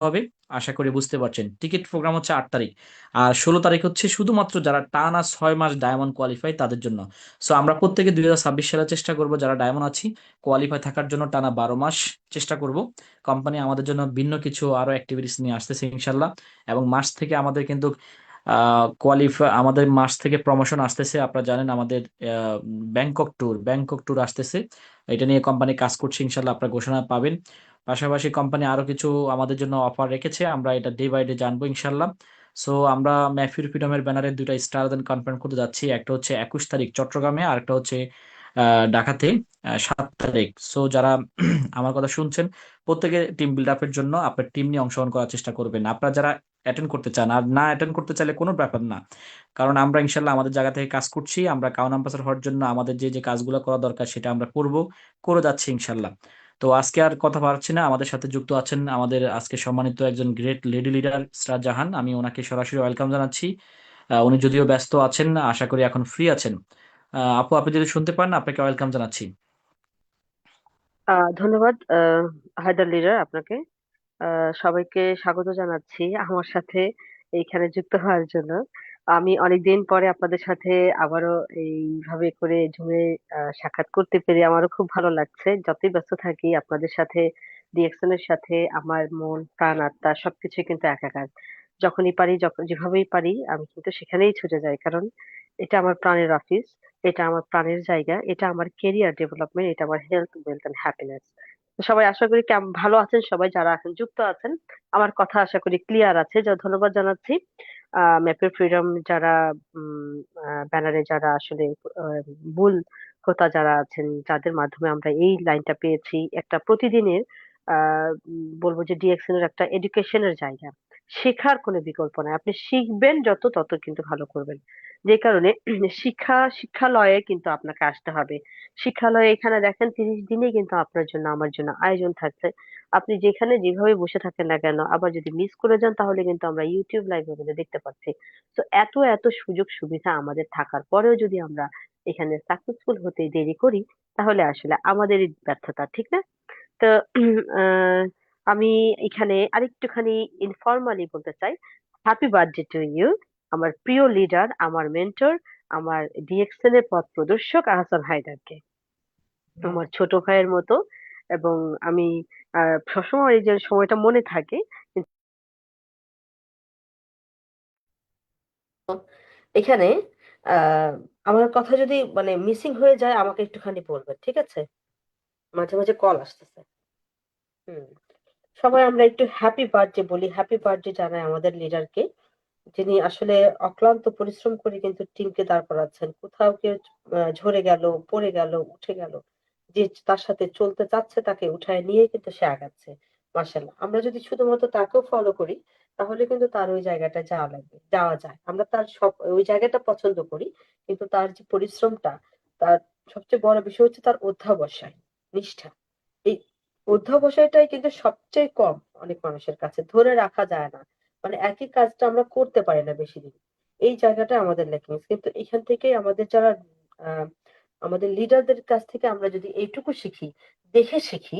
হবে। আশা করি বুঝতে পারছেন। টিকিট প্রোগ্রাম হচ্ছে 8 তারিখ, আর 16 তারিখ হচ্ছে শুধুমাত্র যারা টানা 6 মাস ডায়মন্ড কোয়ালিফাই তাদের জন্য। সো আমরা প্রত্যেকে 2026 সালে চেষ্টা করব যারা ডায়মন্ড আছি কোয়ালিফাই থাকার জন্য টানা 12 মাস চেষ্টা করব। কোম্পানি আমাদের জন্য ভিন্ন কিছু আরো অ্যাক্টিভিটিস নিয়ে আসতেছে ইনশাল্লাহ। এবং মার্চ থেকে আমাদের কিন্তু আমাদের মার্চ থেকে প্রমোশন আসতেছে। আপনারা জানেন আমাদের ব্যাংকক ট্যুর আসতেছে। এটা নিয়ে কোম্পানি কাজ করছে, ইনশাল্লাহ আপনারা ঘোষণা পাবেন। পাশাপাশি কোম্পানি আরো কিছু আমাদের জন্য অফার রেখেছে, আমরা এটা ডে বাই ডে জানবো ইনশাল্লাহ। সো আমরা মেহফিল ফ্রিডমের ব্যানারে দুইটা স্টার দেন কনফার্ম করতে যাচ্ছি। একটা হচ্ছে 21 তারিখ চট্টগ্রামে, আর একটা হচ্ছে ঢাকাতে 7 তারিখ। সো যারা আমার কথা শুনছেন, প্রত্যেকে টিম বিল্ড আপের জন্য আপনার টিম নিয়ে অংশগ্রহণ করার চেষ্টা করবেন। আপনারা যারা অ্যাটেন্ড করতে চান, আর না অ্যাটেন্ড করতে চাইলে কোনো ব্যাপার না, কারণ আমরা ইনশাল্লাহ আমাদের জায়গা থেকে কাজ করছি। আমরা কাউন অ্যাম্বাসাডর হওয়ার জন্য আমাদের যে যে কাজগুলো করা দরকার সেটা আমরা করব, করে যাচ্ছি ইনশাল্লাহ। তো আজকে আর কথা বাড়াচ্ছি না, আমাদের সাথে যুক্ত আছেন আমাদের আজকে সম্মানিত একজন গ্রেট লেডি লিডার ইসরাত জাহান। আমি ওনাকে সরাসরি ওয়েলকাম জানাচ্ছি। উনি যদিও ব্যস্ত আছেন, আশা করি এখন ফ্রি আছেন। আপু, আপনি যদি শুনতে পান আপনাকে ওয়েলকাম জানাচ্ছি। ধন্যবাদ হায়দার লিডার আপনাকে। সবাইকে স্বাগত জানাচ্ছি আমার সাথে এইখানে যুক্ত হওয়ার জন্য। আমি অনেকদিন পরে আপনাদের সাথে আবারও এইভাবে করে জুমে সাক্ষাৎ করতে পেরে আমারও খুব ভালো লাগছে। যতই ব্যস্ত থাকি আপনাদের সাথে, ডিএক্সএন এর সাথে আমার মন প্রাণ আত্মা সবকিছু কিন্তু একাকার। যখনই পারি, যখন যেভাবেই পারি আমি কিন্তু সেখানেই ছুটে যাই, কারণ এটা আমার প্রাণের অফিস, এটা আমার প্রাণের জায়গা, এটা আমার কেরিয়ার ডেভেলপমেন্ট, এটা আমার হেলথ ওয়েলথ এন্ড হ্যাপিনেস। সবাই আশা করি ভালো আছেন, সবাই যারা এখন যুক্ত আছেন। আমার কথা আশা করি ক্লিয়ার আছে। যা ধন্যবাদ জানাচ্ছি ম্যাপের ফ্রিডম যারা ব্যানারে যারা আসলে আহ, মূল হোতা যারা আছেন, যাদের মাধ্যমে আমরা এই লাইনটা পেয়েছি। একটা প্রতিদিনের বলবো যে ডিএক্সএন এর একটা এডুকেশনের জায়গা। শেখার কোনো বিকল্প নাই, আপনি শিখবেন যত তত কিন্তু ভালো করবেন। যে কারণে শিক্ষালয়ে কিন্তু আপনাকে আসতে হবে। শিক্ষালয়ে এখানে দেখেন 30 দিনে কিন্তু আপনার জন্য আমার জন্য আয়োজন থাকছে। আপনি যেখানে যেভাবে বসে থাকেন না কেন, আবার যদি মিস করে যান তাহলে কিন্তু আমরা ইউটিউব লাইভে কিন্তু দেখতে পাচ্ছি। তো এত এত সুযোগ সুবিধা আমাদের থাকার পরেও যদি আমরা এখানে সাকসেসফুল হতে দেরি করি, তাহলে আসলে আমাদেরই ব্যর্থতা, ঠিক না? তো আহ, আমি এখানে আরেকটুখানি ইনফর্মালি বলতে চাই, হ্যাপি বার্থডে টু ইউ, আমার প্রিয় লিডার, আমার মেন্টর, আমার ডিএক্সএল এর পথ প্রদর্শক আহসান হায়দারকে, আমার ছোট ভাইয়ের মতো। এবং আমি সবসময় এই যে সময়টা মনে থাকে। এখানে আহ আমার কথা যদি মানে মিসিং হয়ে যায় আমাকে একটুখানি বলবেন, ঠিক আছে? মাঝে মাঝে কল আসতেছে। হুম। সবাই আমরা একটু হ্যাপি বার্থডে বলি, হ্যাপি বার্থডে জানাই আমাদের লিডারকে, যিনি আসলে অক্লান্ত পরিশ্রম করে কিন্তু টিমকে দাঁড় করাচ্ছেন। কোথাও কেউ ঝরে গেল, পড়ে গেল, উঠে গেল, যে তার সাথে চলতে চাচ্ছে তাকে উঠায় নিয়ে কিন্তু সে আগাচ্ছে। মার্শাল্লাহ, আমরা যদি শুধুমাত্র তাকেও ফলো করি তাহলে কিন্তু তার ওই জায়গাটা যাওয়া যায়। আমরা তার সব ওই জায়গাটা পছন্দ করি, কিন্তু তার যে পরিশ্রমটা, তার সবচেয়ে বড় বিষয় হচ্ছে তার অধ্যাবসায়, নিষ্ঠা। এই অধ্যবসায়টাই কিন্তু সবচেয়ে কম অনেক মানুষের কাছে, ধরে রাখা যায় না। মানে একই কাজটা আমরা করতে পারি না বেশি দিন। এই জায়গাটা আমাদের ল্যাকিংস। কিন্তু এখান থেকেই আমাদের যারা আহ, আমাদের লিডারদের কাছ থেকে আমরা যদি এইটুকু শিখি, দেখে শিখি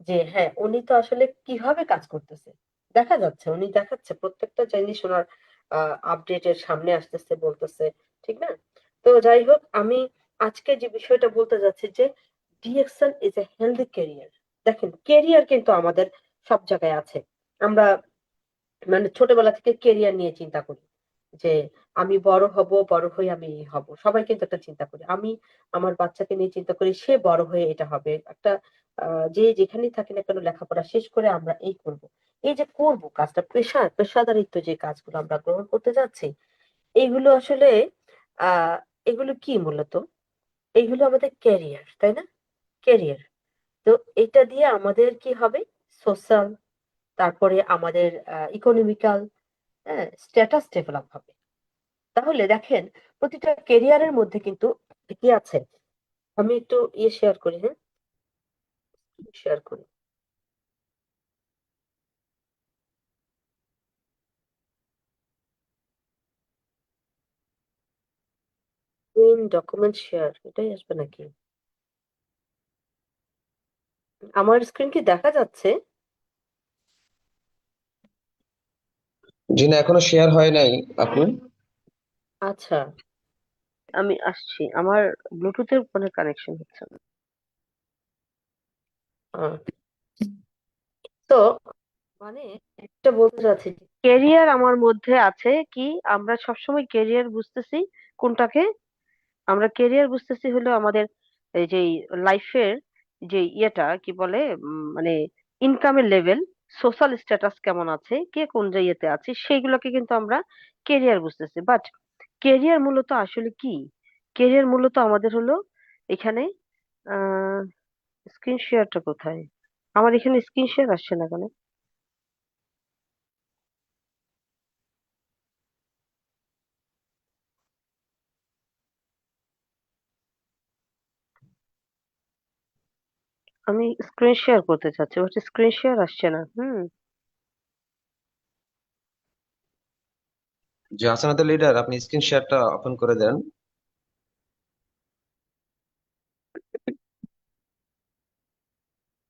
যে হ্যাঁ উনি তো আসলে কিভাবে কাজ করতেছে, দেখা যাচ্ছে উনি দেখাচ্ছে প্রত্যেকটা জিনিস ওনার আপডেটের সামনে আসতেছে, বলতেছে, ঠিক না? তো যাই হোক, আমি আজকে যে বিষয়টা বলতে যাচ্ছি যে DXL is a healthy career. দেখেন, ক্যারিয়ার কিন্তু আমাদের সব জায়গায় আছে। আমরা মানে ছোটবেলা থেকে ক্যারিয়ার নিয়ে চিন্তা করি যে আমি বড় হব, বড় হয়ে আমি এই হব। সবাই কিন্তু একটা চিন্তা করি। আমি আমার বাচ্চাকে নিয়ে চিন্তা করি সে বড় হয়ে এটা হবে একটা। যে যেখানেই থাকি না কেন, লেখাপড়া শেষ করে আমরা এই করব, এই যে করব কাজটা, পেশাদারিত্ব যে কাজগুলো আমরা গ্রহণ করতে যাচ্ছি, এইগুলো আসলে আহ এগুলো কি মূলত? এইগুলো আমাদের ক্যারিয়ার, তাই না? ক্যারিয়ার। তো এটা দিয়ে আমাদের কি হবে? সোশ্যাল, তারপরে আমাদের ইকোনমিক্যাল স্ট্যাটাস ডেভেলপ হবে। তাহলে দেখেন, প্রতিটা ক্যারিয়ারের মধ্যে কিন্তু কি আছে। আমি একটু শেয়ার করি, হ্যাঁ, শেয়ার করি। ডকুমেন্ট শেয়ার, এটাই আসবে নাকি? আমার স্ক্রিন কি দেখা যাচ্ছে? জি না, এখনো শেয়ার হয় নাই আপু। আচ্ছা, আমি আসছি, আমার ব্লুটুথের ফোনে কানেকশন হচ্ছে না। আহ, তো মানে একটা বলতে চাচ্ছি, কেরিয়ার আমার মধ্যে আছে কি, আমরা সবসময় কেরিয়ার বুঝতেছি কোনটাকে, আমরা কেরিয়ার বুঝতেছি হলো আমাদের এই যে লাইফের যে ইয়েটা কি বলে, মানে ইনকামের লেভেল, সোশ্যাল স্ট্যাটাস কেমন আছে, কে কোন জায়গাতে আছে, সেইগুলোকে কিন্তু আমরা কেরিয়ার বুঝতেছি। বাট কেরিয়ার মূলত আসলে কি? কেরিয়ার মূলত আমাদের হলো এখানে, আহ স্ক্রিন শেয়ারটা কোথায়? আমার এখানে স্ক্রিন শেয়ার আসছে না কেন? আমি স্ক্রিন শেয়ার করতে চাচ্ছি, বাট স্ক্রিন শেয়ার আসছে না। যে হাসানাত লিডার, আপনি স্ক্রিন শেয়ারটা ওপেন করে দেন।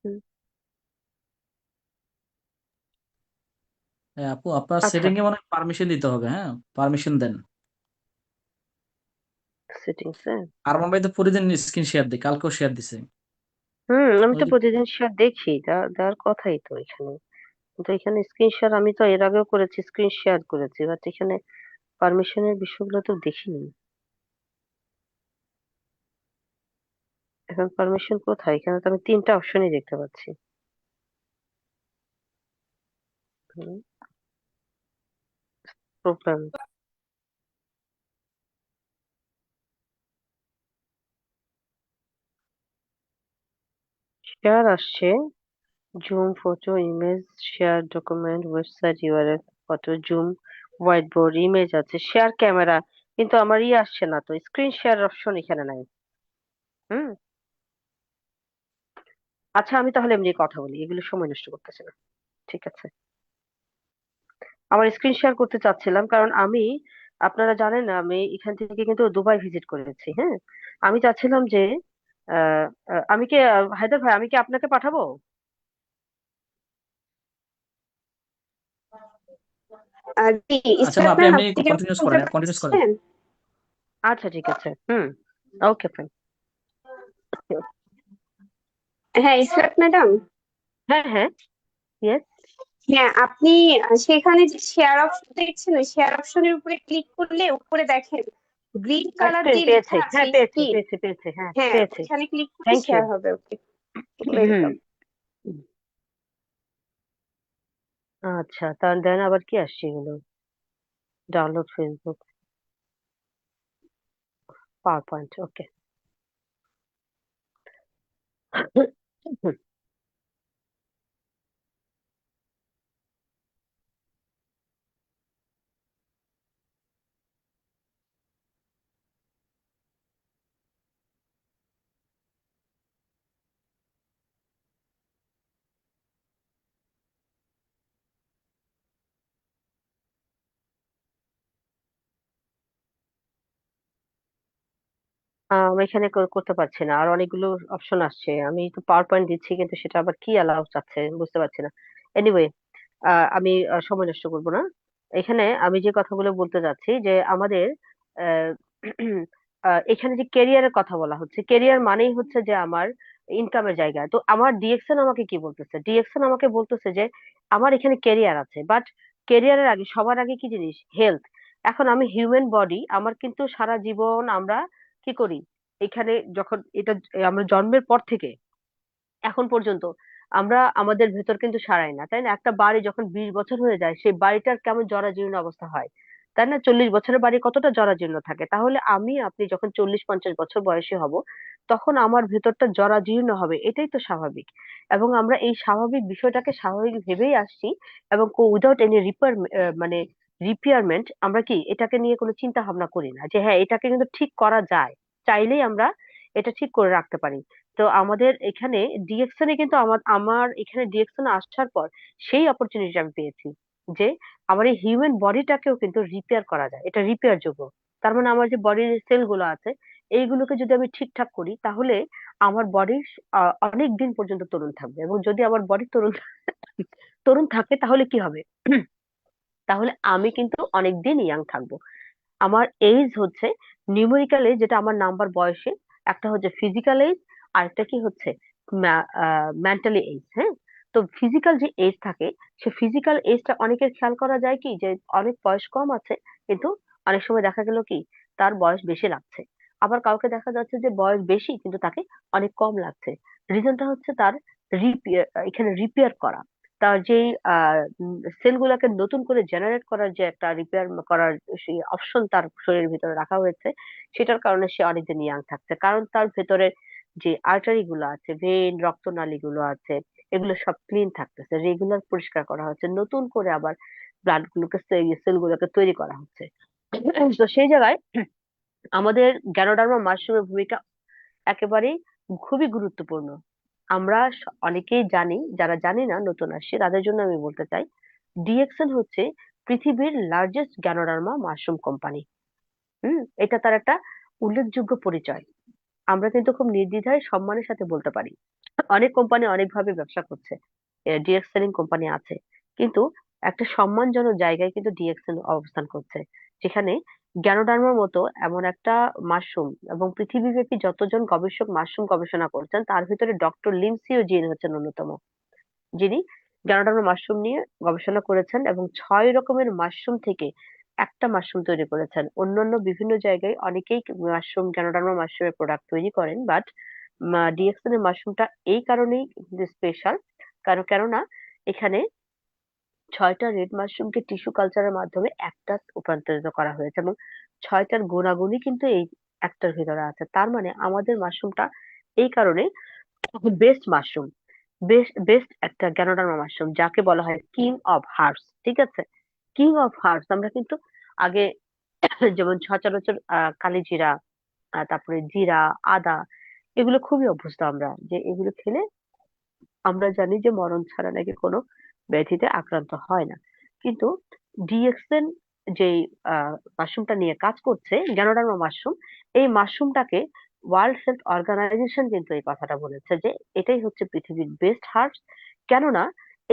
হুম। হ্যাঁ আপু, আপনার আচ্ছা, সেটিং এ মনে হয় পারমিশন দিতে হবে। হ্যাঁ, পারমিশন দেন। সেটিংস। আরমান ভাই তো প্রতিদিন স্ক্রিন শেয়ার দিই, কালকেও শেয়ার দিছে। আমি ওই তো যে প্রতিদিন শেয়ার দেখি, দেওয়ার কথাই তো এখানে। কিন্তু এখানে স্ক্রিন শেয়ার আমি তো এর আগেও করেছি, স্ক্রিন শেয়ার করেছি, বাট এখানে পারমিশনের বিষয়গুলো তো দেখিনি। এখন পারমিশন কোথায়? এখানে তো আমি তিনটা অপশনই দেখতে পাচ্ছি। প্রোগ্রাম শেয়ার আসছে, zoom, photo, image, share document, website URL, photo, zoom, white board, image আছে, শেয়ার ক্যামেরা, কিন্তু আমার আসছে না তো, স্ক্রিন শেয়ার অপশন এখানে নাই। হুম। আচ্ছা, আমি তাহলে এমনি কথা বলি, এগুলো সময় নষ্ট করতেছে না। ঠিক আছে, আমার স্ক্রিন শেয়ার করতে চাচ্ছিলাম কারণ আমি, আপনারা জানেন আমি এখান থেকে কিন্তু দুবাই ভিজিট করেছি। হ্যাঁ, আমি চাচ্ছিলাম যে আমি কি হায়দার ভাই, আমি কি আপনাকে পাঠাবো? জি, আচ্ছা আপু, ইসরাত আপনি ম্যাম, এমনি আপনি কি আমাকে কন্টিনিউস শুনতে করেন, কন্টিনিউস করেন। পাচ্ছেন? আচ্ছা, ঠিক আছে। ওকে, ফাইন। হ্যাঁ, ইসরাত ম্যাডাম। হ্যাঁ, হ্যাঁ, ইয়েস। হ্যাঁ, আপনি সেখানে যে শেয়ার অপশন দেখছেন, ওই শেয়ার অপশনের উপরে ক্লিক করলে উপরে দেখেন গ্রিন কালার স্ক্রিন যে পেয়েছি, লেখা আছে হ্যাঁ পেয়েছি স্ক্রিন। পেয়েছি পেয়েছি, হ্যাঁ হ্যাঁ, পেয়েছি। ওইখানে ক্লিক করলে থ্যাংক ইউ। শেয়ার হবে। Okay, welcome. আচ্ছা, তার দেন আবার কি আসছে এগুলো? Download Facebook, PowerPoint, okay. আমি এখানে করতে পারছি না, আর অনেকগুলো অপশন আসছে, আমি তো পাওয়ার পয়েন্ট দিচ্ছি কিন্তু সেটা আবার কি অ্যালাউ চাচ্ছে বুঝতে পারছি না। এনিওয়ে, আমি সময় নষ্ট করব না। এখানে আমি যে কথাগুলো বলতে যাচ্ছি যে আমাদের আহ, এখানে যে কেরিয়ারের কথা বলা হচ্ছে, কেরিয়ার মানেই হচ্ছে যে আমার ইনকামের জায়গা। তো আমার ডিএকশন আমাকে কি বলতেছে? ডিএকশন আমাকে বলতেছে যে আমার এখানে কেরিয়ার আছে, বাট কেরিয়ারের আগে, সবার আগে কি জিনিস? হেলথ। এখন আমি হিউম্যান বডি, আমার কিন্তু সারা জীবন আমরা কি করি এখানে, যখন এটা আমরা জন্মের পর থেকে এখন পর্যন্ত আমরা আমাদের ভেতর কিন্তু সারাই না, তাই না? একটা বাড়ি যখন 20 বছর হয়ে যায়, সেই বাড়িটার কেমন জরাজীর্ণ অবস্থা হয়, তাই না? 40 বছরের বাড়ি কতটা জরাজীর্ণ থাকে, তাহলে আমি আপনি যখন 40-50 বছর বয়সী হব, তখন আমার ভেতরটা জরাজীর্ণ হবে, এটাই তো স্বাভাবিক। এবং আমরা এই স্বাভাবিক বিষয়টাকে স্বাভাবিক ভেবেই আসছি, এবং উইদাউট এনি মানে রিপেয়ারমেন্ট আমরা কি এটাকে নিয়ে কোনো চিন্তা ভাবনা করি না যে হ্যাঁ এটাকে কিন্তু ঠিক করা যায়, চাইলেই আমরা এটা ঠিক করে রাখতে পারি। তো আমাদের এখানে ডিএকশনে কিন্তু আমার আমার এখানে ডিএকশন আসার পর সেই অপরচুনিটি আমি পেয়েছি যে আমার এই হিউম্যান বডিটাকেও কিন্তু রিপেয়ার করা যায়, এটা রিপেয়ার যোগ্য। তার মানে আমার যে বডির সেল গুলো আছে, এইগুলোকে যদি আমি ঠিকঠাক করি, তাহলে আমার বডি অনেক দিন পর্যন্ত তরুণ থাকবে। এবং যদি আমার বডি তরুণ তরুণ থাকে তাহলে কি হবে? তাহলে আমি কিন্তু অনেকদিন ইয়াং থাকবো। আমার এইজ হচ্ছে নিউমেরিক্যাল এজ, যেটা আমার নাম্বার বয়সে, একটা হচ্ছে ফিজিক্যাল এজ, আর একটা কি হচ্ছে মেন্টালি এজ। হ্যাঁ, তো ফিজিক্যাল যে এজ থাকে, সে ফিজিক্যাল এজটা অনেকের খেয়াল করা যায় কি যে অনেক বয়স কম আছে, কিন্তু অনেক সময় দেখা গেল কি তার বয়স বেশি লাগছে। আবার কাউকে দেখা যাচ্ছে যে বয়স বেশি কিন্তু তাকে অনেক কম লাগছে। রিজনটা হচ্ছে তার রিপেয়ার, এখানে রিপেয়ার করা, তার যেই সেলগুলোকে নতুন করে জেনারেট করার যে একটা রিপেয়ার করার সেই অপশন তার শরীরের ভিতরে রাখা হয়েছে, সেটার কারণে সে অনেকদিন ইয়াং থাকছে। কারণ তার ভেতরে যে আর্টারি গুলো আছে, ভেইন, রক্তনালী গুলো আছে, এগুলো সব ক্লিন থাকতেছে, রেগুলার পরিষ্কার করা হচ্ছে, নতুন করে আবার ব্লাড গুলোকে, সেল গুলোকে তৈরি করা হচ্ছে। তো সেই জায়গায় আমাদের গ্যানোডার্মা মাশরুমের ভূমিকা একেবারেই খুবই গুরুত্বপূর্ণ। আমরা অনেকেই জানি, যারা জানি না নতুন আসছে তাদের জন্য আমি বলতে চাই, ডিএক্সএন হচ্ছে পৃথিবীর লার্জেস্ট গ্যানোডার্মা মাশরুম কোম্পানি। এটা তার একটা উল্লেখযোগ্য পরিচয়। আমরা কিন্তু খুব নির্দ্বিধায় সম্মানের সাথে বলতে পারি। অনেক কোম্পানি অনেকভাবে ব্যবসা করছে, ডিরেক্ট সেলিং কোম্পানি আছে, কিন্তু একটা সম্মানজনক জায়গায় কিন্তু ডিএক্সএন অবস্থান করছে, যেখানে গ্যানোডার্মার মতো এমন একটা মাশরুম, এবং পৃথিবীব্যাপী যতজন গবেষক মাশরুম গবেষণা করছেন তার ভিতরে ডক্টর লিমসিও জিন হচ্ছেন অন্যতম, যিনি গ্যানোডার্মা মাশরুম নিয়ে গবেষণা করেছেন এবং 6 রকমের মাশরুম থেকে একটা মাশরুম তৈরি করেছেন। অন্যান্য বিভিন্ন জায়গায় অনেকেই মাশরুম, গ্যানোডার্মা মাশরুমের প্রোডাক্ট তৈরি করেন, বাট ডিএক্সএন এর মাশরুমটা এই কারণেই স্পেশাল, কেননা এখানে 6টা রেড মাশরুমকে টিস্যু কালচারের মাধ্যমে একটা রূপান্তরিত করা হয়েছে, এবং 6টার গুণাগুণই কিন্তু এই একটার ভিতরে আছে। তার মানে আমাদের মাশরুমটা এই কারণে বেস্ট মাশরুম, বেস্ট একটা গ্যানোডার্মা মাশরুম, যাকে বলা হয় কিং অফ হার্বস। ঠিক আছে, কিং অফ হার্বস। আমরা কিন্তু আগে যেমন সচরাচর কালিজিরা, তারপরে জিরা, আদা, এগুলো খুবই অভ্যস্ত আমরা, যে এগুলো খেলে আমরা জানি যে মরণ ছাড়া নাকি কোনো ব্যাধিতে আক্রান্ত হয় না। কিন্তু ডিএক্সএন যেই মাশরুমটা নিয়ে কাজ করছে, গ্যানোডার্মা মাশরুম, এই মাশরুমটাকে ওয়ার্ল্ড হেলথ অর্গানাইজেশন কিন্তু এই কথাটা বলেছে যে এটাই হচ্ছে পৃথিবীর বেস্ট হার্বস। কেননা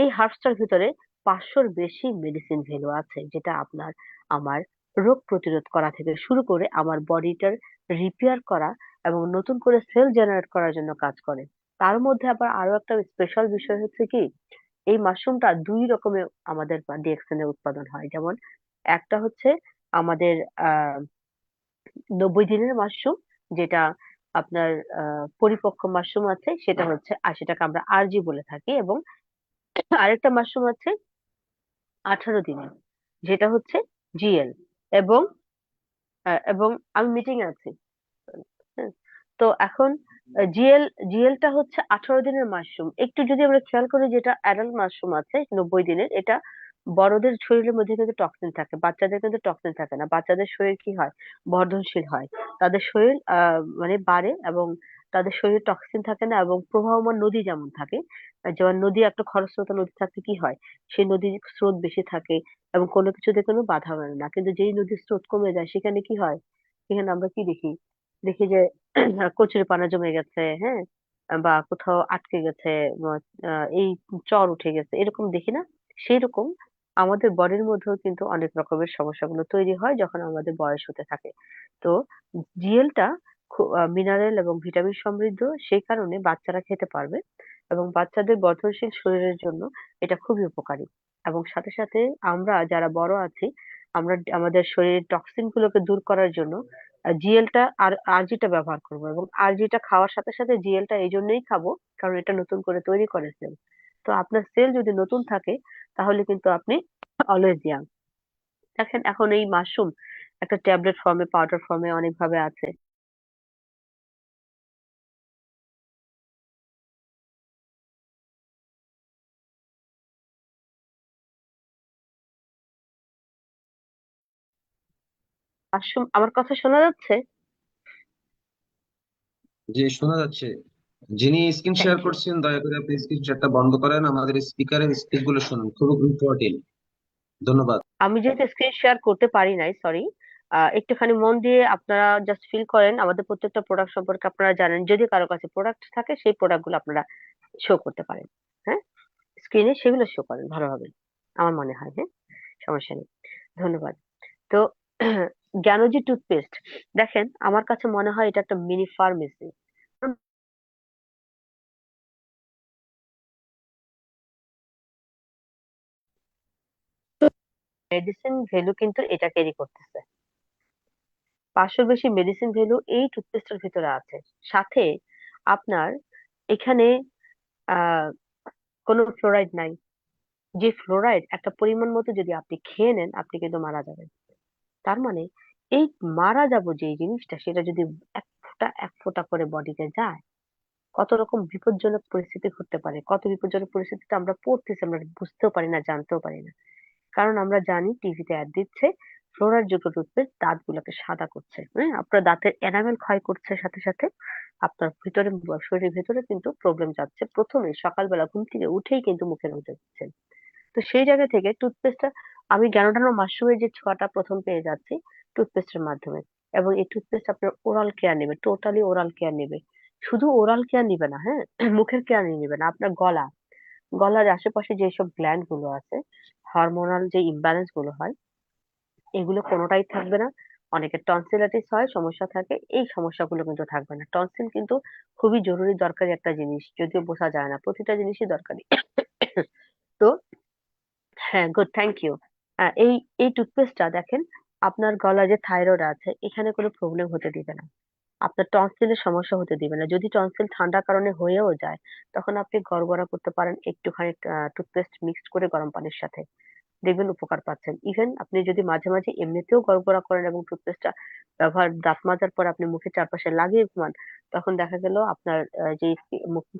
এই হার্বসটার ভিতরে 500-র বেশি মেডিসিন ভ্যালু আছে, যেটা আপনার আমার রোগ প্রতিরোধ করা থেকে শুরু করে আমার বডিটার রিপেয়ার করা এবং নতুন করে সেল জেনারেট করার জন্য কাজ করে। তার মধ্যে আবার আরো একটা স্পেশাল বিষয় হচ্ছে কি, এই মাশরুমটা 2 রকমের আমাদের ডিএক্সএন এর উৎপাদন হয়। যেমন একটা হচ্ছে আমাদের আহ 90 দিনের মাশরুম, যেটা আপনার পরিপক্ক মাশরুম আছে, সেটা হচ্ছে, আর সেটাকে আমরা আরজি বলে থাকি, এবং আরেকটা মাশরুম আছে 18 দিনের, যেটা হচ্ছে জিএল। এবং এবং আমি মিটিং এ আছি। হ্যাঁ, তো এখন জিএলটা হচ্ছে 18 দিনের মাশরুম। একটু যদি আমরা খেয়াল করি, যেটা অ্যাডাল্ট মাশরুম আছে 90 দিনের, এটা বড়দের শরীরের মধ্যে কিন্তু টক্সিন থাকে, বাচ্চাদের কিন্তু টক্সিন থাকে না। বাচ্চাদের শরীর কি হয়, বর্ধনশীল হয়, তাদের শরীর মানে বাড়ে, এবং তাদের শরীরে টক্সিন থাকে না, এবং প্রবাহমান নদী যেমন থাকে, যেমন নদী, একটা খরস্রোতা নদী থাকলে কি হয়, সেই নদীর স্রোত বেশি থাকে এবং কোনো কিছুতে কোনো বাধা মানে না। কিন্তু যেই নদীর স্রোত কমে যায়, সেখানে কি হয়, সেখানে আমরা কি দেখি, দেখি যে কচুরিপানা জমে গেছে, হ্যাঁ, বা কোথাও আটকে গেছে, এই চর উঠে গেছে, এরকম দেখি না? সেই রকম আমাদের বডির মধ্যেও কিন্তু অনেক রকমের সমস্যাগুলো তৈরি হয় যখন আমাদের বয়স হতে থাকে। তো জিএলটা মিনারেল এবং ভিটামিন সমৃদ্ধ, সেই কারণে বাচ্চারা খেতে পারবে, এবং বাচ্চাদের বর্ধনশীল শরীরের জন্য এটা খুবই উপকারী। এবং সাথে সাথে আমরা যারা বড় আছি, আমরা আমাদের শরীরের টক্সিন গুলোকে দূর করার জন্য জিএলটা আর আরজিটা ব্যবহার করবো, এবং আরজিটা খাওয়ার সাথে সাথে জিএলটা এই জন্যই খাবো কারণ এটা নতুন করে তৈরি করে সেল। তো আপনার সেল যদি নতুন থাকে, তাহলে কিন্তু আপনি অলওয়েজ ইয়াং। দেখেন এখন এই মাশরুম একটা ট্যাবলেট ফর্মে, পাউডার ফর্মে অনেক ভাবে আছে। মাশরুম, আমার কথা শোনা যাচ্ছে? জি, শোনা যাচ্ছে। যিনি স্ক্রিন শেয়ার থ্যাংক ইউ। করছেন, দয়া করে আপনি স্ক্রিন শেয়ারটা বন্ধ করেন, আমাদের স্পিকারের স্পিচ গুলো শুনুন, খুব ইম্পর্টেন্ট। ধন্যবাদ। আমি যেহেতু স্ক্রিন শেয়ার করতে পারি নাই, সরি, একটুখানি মন দিয়ে আপনারা জাস্ট ফিল করেন, আমাদের প্রত্যেকটা প্রোডাক্ট সম্পর্কে আপনারা জানেন। যদি কারো কাছে প্রোডাক্ট থাকে, সেই প্রোডাক্ট গুলো আপনারা শো করতে পারেন। হ্যাঁ, স্ক্রিনে সেগুলো শো করেন ভালোভাবে, আমার মনে হয়। হ্যাঁ, সমস্যা নেই। ধন্যবাদ। তো জ্ঞানজি টুথপেস্ট, দেখেন আমার কাছে মনে হয় এটা একটা মিনি ফার্মেসি। মেডিসিন ভ্যালু কিন্তু এটা ক্যারি করতেছে, 500 বেশি মেডিসিন ভ্যালু এই টুথপেস্টের ভিতরে আছে। সাথে আপনার এখানে আহ কোনো ফ্লোরাইড নাই। যে ফ্লোরাইড একটা পরিমাণ মতো যদি আপনি খেয়ে নেন আপনি কিন্তু মারা যাবেন। তার মানে এই মারা যাবো যে জিনিসটা সেটা যদি এক ফোঁটা করে বডিতে যায়, কত রকম বিপজ্জনক পরিস্থিতি ঘটতে পারে, কত বিপজ্জনক পরিস্থিতিতে আমরা পড়তেছি আমরা বুঝতেও পারি না, জানতেও পারি না। কারণ আমরা জানি টিভিতে অ্যাড দিচ্ছে ফ্লোরাইড যুক্ত টুথপেস্ট দাঁত গুলোকে সাদা করছে, হ্যাঁ আপনার দাঁতের এনামেল ক্ষয় করছে, সাথে সাথে আপনার ভিতরে শরীরের ভিতরে কিন্তু প্রবলেম যাচ্ছে। প্রথমে সকালবেলা ঘুম থেকে উঠেই কিন্তু মুখের মধ্যে দিচ্ছেন। তো সেই জায়গা থেকে টুথপেস্টটা আমি গ্যানোডার্মা মাশরুমের যে ছোঁয়াটা প্রথম পেয়ে যাচ্ছি টুথপেস্টের মাধ্যমে। এবং এই টুথপেস্ট আপনার ওরাল কেয়ার নেবে, টোটালি ওরাল কেয়ার নেবে। শুধু ওরাল কেয়ার নিবে না, হ্যাঁ মুখের কেয়ার নিবে না, আপনার গলার আশেপাশে যেসব গ্ল্যান্ড গুলো আছে, হরমোনাল যে ইমব্যালেন্স গুলো হয়, এগুলো কোনোটাই থাকবে না। অনেকের টনসিলাইটিস হয়, সমস্যা থাকে, এই সমস্যাগুলো কিন্তু থাকবে না। টনসিল কিন্তু খুবই জরুরি দরকারি একটা জিনিস, যদিও বোঝা যায় না, প্রতিটা জিনিসই দরকারি। তো হ্যাঁ, গুড, থ্যাংক ইউ। এই এই টুথপেস্টটা দেখেন আপনার গলায় যে থাইরয়েড আছে এখানে কোনো প্রবলেম হতে দিবে না, আপনার টনসিলের সমস্যা হতে দিবে না। যদি টনসিল ঠান্ডার কারণে হয়েও যায় তখন আপনি গড়গড়া করতে পারেন একটুখানি টুথপেস্ট মিক্সড করে গরম পানির সাথে, দেখবেন উপকার পাচ্ছেন। ইভেন আপনি যদি মাঝে মাঝে এমনিতেও গড়গড়া করেন এবং টুথপেস্টটা দাঁত মাজার পর আপনি মুখের চারপাশে লাগিয়ে ঘুমান, তখন দেখা গেল আপনার যে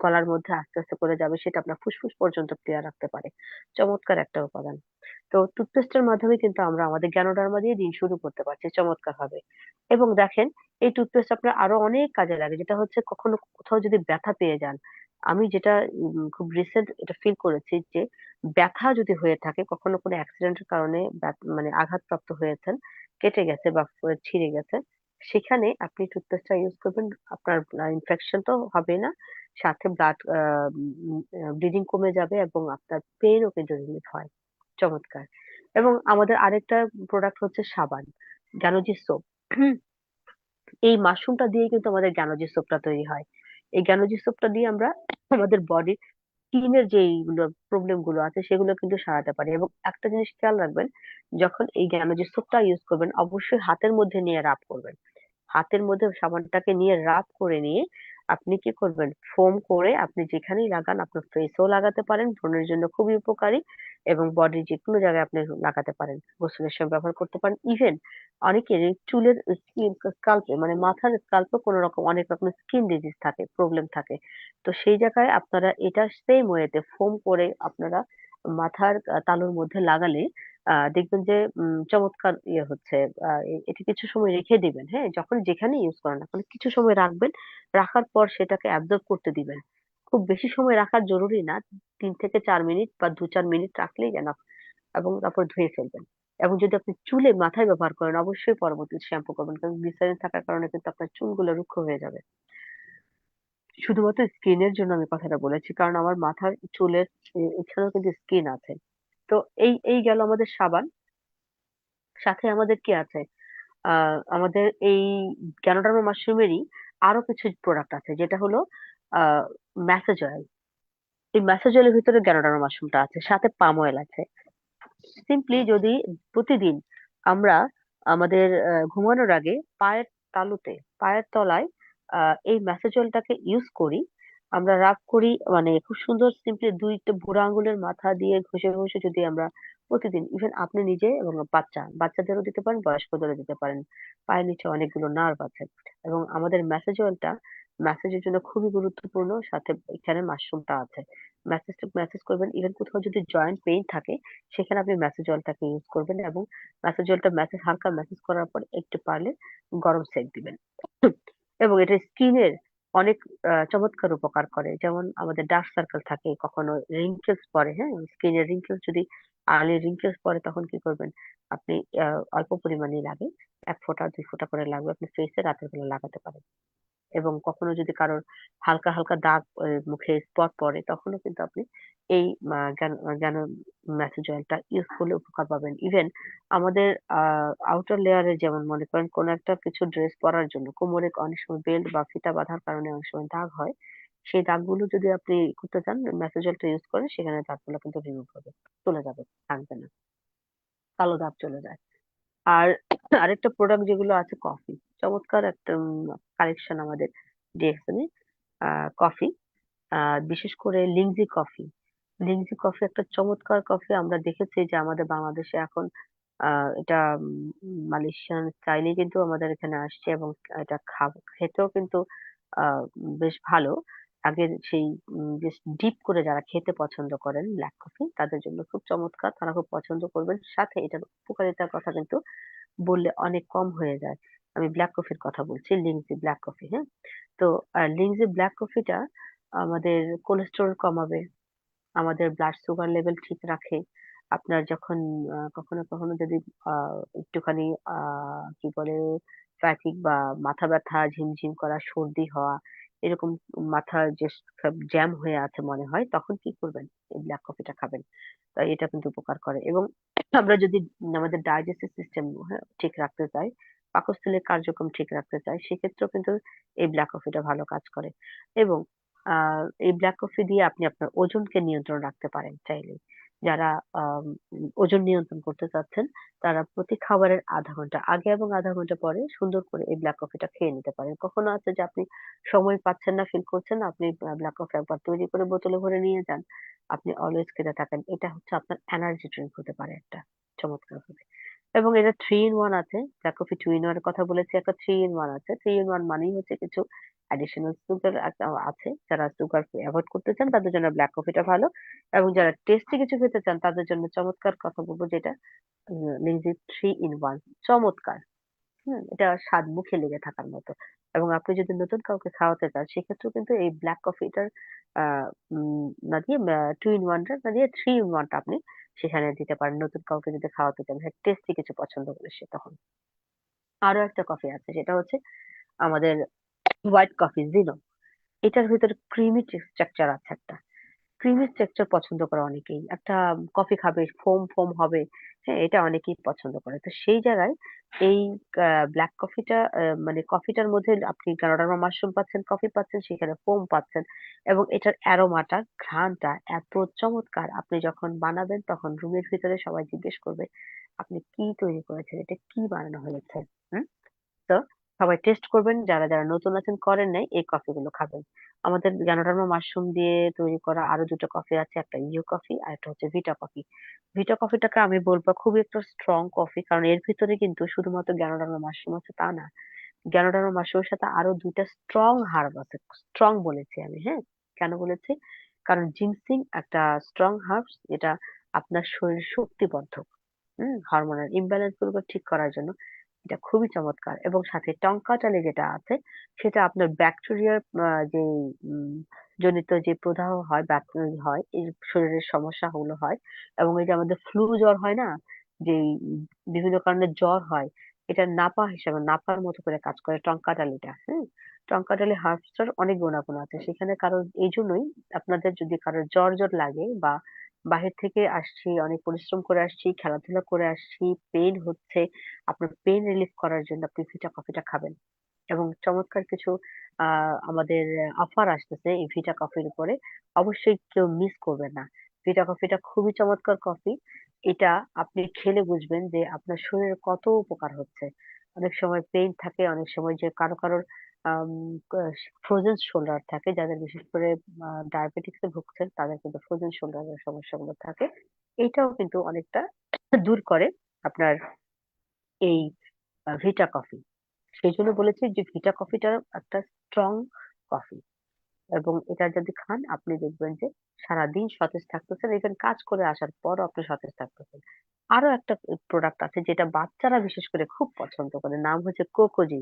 গলার মধ্যে আস্তে আস্তে করে যাবে সেটা আপনার ফুসফুস পর্যন্ত ক্লিয়ার রাখতে পারে। চমৎকার একটা উপাদান। তো টুথপেস্টের মাধ্যমে কিন্তু আমরা আমাদের জ্ঞানোডার্মা দিয়ে দিন শুরু করতে পারছি চমৎকার ভাবে। এবং দেখেন এই টুথপেস্ট আপনার আরো অনেক কাজে লাগে, যেটা হচ্ছে কখনো কোথাও যদি ব্যথা পেয়ে যান, আমি যেটা খুব রিসেন্ট এটা ফিল করেছি যে ব্যথা যদি হয়ে থাকে, কখনো কোনো অ্যাক্সিডেন্টের কারণে মানে আঘাতপ্রাপ্ত হয়েছেন, কেটে গেছে বা ছিঁড়ে গেছে, সেখানে আপনি টুথপেস্টটা ইউজ করবেন, আপনার ইনফেকশন তো হবে না, সাথে ব্লিডিং কমে যাবে এবং আপনার পেইনও কিন্তু রিলিফ হয়। চমৎকার। এবং আমাদের আরেকটা প্রোডাক্ট হচ্ছে সাবান, জ্ঞানোজি সোপ। এই মাশরুমটা দিয়ে কিন্তু আমাদের জ্ঞানোজি সোপটা তৈরি হয়। এই জ্ঞানোজি সোপটা দিয়ে আমরা আমাদের বডির স্কিনের যে এইগুলো প্রবলেম গুলো আছে সেগুলো কিন্তু সারাতে পারি। এবং একটা জিনিস খেয়াল রাখবেন, যখন এই জ্ঞানোজি সোপটা ইউজ করবেন অবশ্যই হাতের মধ্যে নিয়ে রাব করবেন। হাতের মধ্যে সাবানটাকে নিয়ে রাব করে নিয়ে আপনি কি করবেন, ফোম করে আপনি যেখানেই লাগান, আপনার ফেসেও লাগাতে পারেন, ব্রণের জন্য খুবই উপকারী, এবং বডির যে কোনো জায়গায় আপনি লাগাতে পারেন, গোসলের সময় ব্যবহার করতে পারেন। ইভেন অনেকের এই চুলের স্কাল্পে মানে মাথার স্কাল্পে কোনো রকম অনেক রকমের স্কিন ডিজিজ থাকে, প্রবলেম থাকে, তো সেই জায়গায় আপনারা এটা সেম ওয়েতে ফোম করে আপনারা মাথার তালুর মধ্যে লাগালে দেখবেন যে চমৎকার ইয়ে হচ্ছে। এটা কিছু সময় রেখে দিবেন, হ্যাঁ যখন যেখানে ইউজ করেন না কেন কিছু সময় রাখবেন, রাখার পর সেটাকে অ্যাবজর্ব করতে দিবেন। খুব বেশি সময় রাখার জরুরি না, 3 থেকে 4 মিনিট বা 2-4 মিনিট রাখলেই যেন, এবং তারপর ধুয়ে ফেলবেন। এবং যদি আপনি চুলে মাথায় ব্যবহার করেন অবশ্যই পরবর্তীতে শ্যাম্পু করবেন, কারণ গ্লিসারিন থাকার কারণে কিন্তু আপনার চুলগুলো রুক্ষ হয়ে যাবে। শুধুমাত্র স্কিনের জন্য আমি কথাটা বলেছি, কারণ আমার মাথার চুলের এখানেও কিন্তু স্কিন আছে। তো এই এই গেল আমাদের সাবান। সাথে আমাদের কি আছে, আমাদের এই গ্যানোডার্মা মাশরুমেরই আরো কিছু প্রোডাক্ট আছে, যেটা হলো ম্যাসেজ অয়েল। এই ম্যাসেজ অয়েলের ভিতরে গ্যানোডার্মা মাশরুমটা আছে, সাথে পাম অয়েল আছে। সিম্পলি যদি প্রতিদিন আমরা আমাদের ঘুমানোর আগে পায়ের তলায় এই ম্যাসেজ অয়েলটাকে ইউজ করি, আমরা রাব করি, মানে খুব সুন্দর সিম্পলি দুইটা বুড়ো আঙ্গুলের মাথা দিয়ে ঘষে ঘষে যদি আমরা প্রতিদিন, ইভেন আপনি নিজে এবং বাচ্চাদেরও দিতে পারেন, বয়স্কদেরও দিতে পারেন, পায়ের নিচে অনেকগুলো নার্ভ আছে। এবং আমাদের ম্যাসেজ অয়েলটা ম্যাসেজের জন্য খুবই গুরুত্বপূর্ণ, সাথে এখানে মাশরুমটা আছে। ম্যাসেজ করবেন, ইভেন কোথাও যদি জয়েন্ট পেইন থাকে সেখানে আপনি ম্যাসেজ অয়েলটাকে ইউজ করবেন, এবং ম্যাসেজ অয়েলটা হালকা ম্যাসেজ করার পর একটু পারলে গরম সেক দিবেন। এবং এটা স্কিনের অনেক চমৎকার উপকার করে। যেমন আমাদের ডার্ক সার্কেল থাকে, কখনো রিঙ্কেলস পড়ে, হ্যাঁ স্কিনের রিঙ্কেলস যদি আর্লি রিঙ্কেলস পড়ে তখন কি করবেন, আপনি অল্প পরিমাণে লাগে, 1 ফোঁটা 2 ফোঁটা করে লাগবে, আপনি ফেসে রাতের বেলা লাগাতে পারেন। এবং কখনো যদি কারোর হালকা হালকা দাগ মুখে স্পট পড়ে তখনও কিন্তু আপনি এই জ্ঞান ম্যাসেজ অয়েলটা ইউজ করলে উপকার পাবেন। ইভেন আমাদের আউটার লেয়ারে যেমন মনে করেন কোন একটা কিছু ড্রেস পরার জন্য কোমরে অনেক সময় বেল্ট বা ফিতা বাঁধার কারণে অনেক সময় দাগ হয়, সেই দাগগুলো যদি আপনি করতে চান ম্যাসেজ অয়েলটা ইউজ করেন, সেখানে দাগগুলো কিন্তু রিমুভ হবে, চলে যাবে, থাকবে না, কালো দাগ চলে যায়। আর আরেকটা প্রোডাক্ট যেগুলো আছে, কফি, চমৎকার একটা কালেকশন আমাদের ডিএক্সএন এ কফি, বিশেষ করে লিংজি কফি। লিংজি কফি একটা চমৎকার কফি। আমরা দেখেছি যে আমাদের বাংলাদেশে এখন এটা মালয়েশিয়ান স্টাইলে কিন্তু আমাদের এখানে আসছে, এবং এটা খেতেও কিন্তু বেশ ভালো। আগের সেই বেশ ডিপ করে যারা খেতে পছন্দ করেন ব্ল্যাক কফি, তাদের জন্য খুব চমৎকার, তারা খুব পছন্দ করবেন। সাথে এটার উপকারিতার কথা কিন্তু বললে অনেক কম হয়ে যায়। আমি ব্ল্যাক কফির কথা বলছি, লিংজি ব্ল্যাক কফি, হ্যাঁ। তো লিংজি ব্ল্যাক কফিটা আমাদের কোলেস্টেরল কমাবে, আমাদের ব্লাড সুগার লেভেল ঠিক রাখে। আপনার যখন কখনো কখনো যদি একটুখানি কি বলে ফ্যাটিক বা মাথা ব্যথা, ঝিমঝিম করা, সর্দি হওয়া, এরকম মাথা যে সব জ্যাম হয়ে আছে মনে হয়, তখন কি করবেন, এই ব্ল্যাক কফিটা খাবেন। তাই এটা কিন্তু উপকার করে। এবং আমরা যদি আমাদের ডাইজেস্টিভ সিস্টেম ঠিক রাখতে চাই, পাকস্থলীর কার্যক্রম ঠিক রাখতে চাই, সেক্ষেত্রেও কিন্তু এই ব্ল্যাক কফিটা ভালো কাজ করে। এবং এই ব্ল্যাক কফি দিয়ে আপনি আপনার ওজনকে নিয়ন্ত্রণ রাখতে পারেন চাইলে। যারা ওজন নিয়ন্ত্রণ করতে চাচ্ছেন, তারা প্রতি খাবারের ০.৫ ঘন্টা আগে এবং ০.৫ ঘন্টা পরে সুন্দর করে এই ব্ল্যাক কফিটা খেয়ে নিতে পারেন। কখনো আছে যে আপনি সময় পাচ্ছেন না, ফিল করছেন না, আপনি ব্ল্যাক কফি একবার তৈরি করে বোতলে ভরে নিয়ে যান। আপনি অলওয়েজ খেতে থাকেন। এটা হচ্ছে আপনার এনার্জি ড্রিংক হতে পারে একটা চমৎকার ভাবে। এবং এটা 3 in 1 আছে। ব্ল্যাক কফি 2 in 1 এর কথা বলেছি, একটা 3 in 1 আছে। 3 in 1 মানেই হচ্ছে কিছু অ্যাডিশনাল সুগার আছে। যারা সুগার এভয়েড করতে চান তাদের জন্য ব্ল্যাক কফিটা ভালো। এবং যারা টেস্টি কিছু খেতে চান তাদের জন্য চমৎকার কথা বলবো, যেটা লিংজি 3 in 1, চমৎকার। এটা স্বাদ মুখে লেগে থাকার মতো। এবং আপনি যদি নতুন কাউকে খাওয়াতে চান, সেক্ষেত্রেও কিন্তু এই ব্ল্যাক কফিটার না দিয়ে 2 in 1 টা না দিয়ে 3 in 1 টা আপনি সেখানে দিতে পারেন, নতুন কাউকে যদি খাওয়াতে চান, হ্যাঁ, টেস্টি কিছু পছন্দ করে সে তখন। আরো একটা কফি আছে, সেটা হচ্ছে আমাদের হোয়াইট কফি জিনো। এটার ভিতরে ক্রিমি টেক্সচার আছে একটা। ক্রিমি টেক্সচার পছন্দ করে অনেকেই। একটা কফি খাবে, ফোম ফোম হবে। হ্যাঁ, এটা অনেকেই পছন্দ করে। তো সেই জায়গায় এই ব্ল্যাক কফিটা, মানে কফিটার মধ্যে আপনি গ্রানোডার্মা মাশরুম পাচ্ছেন, কফি পাচ্ছেন, সেখানে ফোম পাচ্ছেন। এবং এটার অ্যারোমাটা, ঘ্রাণটা এত চমৎকার, আপনি যখন বানাবেন তখন রুমের ভিতরে সবাই জিজ্ঞেস করবে আপনি কি তৈরি করেছেন, এটা কি বানানো হয়েছে। হুম। তো সবাই টেস্ট করবেন, যারা যারা নতুন আছেন, করেন নাই, এই কফি গুলো খাবেন। আমাদের গ্যানোডার্মা মাশরুম দিয়ে তৈরি করা আরো দুটো কফি আছে, একটা ইউ কফি আর একটা হচ্ছে ভিটা কফি। ভিটা কফিটাকে আমি বলবো খুবই একটা স্ট্রং কফি, কারণ এর ভিতরে কিন্তু শুধুমাত্র গ্যানোডার্মা মাশরুম আছে তা না। গ্যানোডার্মা মাশরুমের সাথে আরো 2টা স্ট্রং হার্ব আছে। স্ট্রং বলেছি আমি, হ্যাঁ। কেন বলেছি? কারণ জিনসিং একটা স্ট্রং হার্বস, যেটা আপনার শরীর শক্তিবর্ধক, হরমোনাল ইমব্যালেন্স গুলোকে ঠিক করার জন্য এটা খুবই চমৎকার। এবং সাথে টংকাটালি যেটা আছে, সেটা আপনার ব্যাকটেরিয়ার যে উম, জনিত যে প্রদাহ হয়, ব্যাকটেরিয়া হয়, এই শরীরের সমস্যা হলো হয়, এবং এই যে আমাদের ফ্লু জ্বর হয় না, যে বিভিন্ন কারণে জ্বর হয়, এটা নাপা হিসাবে, নাপার মতো করে কাজ করে টংকাটালিটা। টংকাটালি হার্বসটার অনেক গুণাগুণ আছে সেখানে। কারণ এই জন্যই আপনাদের যদি কারোর জ্বর জ্বর লাগে, বা বাহির থেকে আসছি, অনেক পরিশ্রম করে আসছি, খেলাধুলা করে আসছি, পেইন হচ্ছে, আপনার পেইন রিলিফ করার জন্য আপনি ভিটা কফিটা খাবেন। এবং চমৎকার কিছু আমাদের অফার আসতেছে এই ভিটা কফির উপরে, অবশ্যই কেউ মিস করবেন না। ভিটা কফিটা খুবই চমৎকার কফি। এটা আপনি খেলে বুঝবেন যে আপনার শরীরে কত উপকার হচ্ছে। অনেক সময় পেইন থাকে, অনেক সময় যে কারো কারোর ফ্রোজেন শোল্ডার থাকে, যাদের বিশেষ করে ডায়াবেটিক্স এ ভুগছেন, তাদের কিন্তু ফ্রোজেন শোল্ডারের সমস্যাগুলো থাকে। এটাও কিন্তু অনেকটা দূর করে আপনার এই ভিটা কফি। সেই জন্য বলেছি যে ভিটা কফিটা একটা স্ট্রং কফি, এবং এটা যদি খান আপনি দেখবেন যে সারাদিন সতেজ থাকতেছেন, ইভেন কাজ করে আসার পরও আপনি সতেজ থাকতেছেন। আরো একটা প্রোডাক্ট আছে যেটা বাচ্চারা বিশেষ করে খুব পছন্দ করে, নাম হচ্ছে কোকোজি।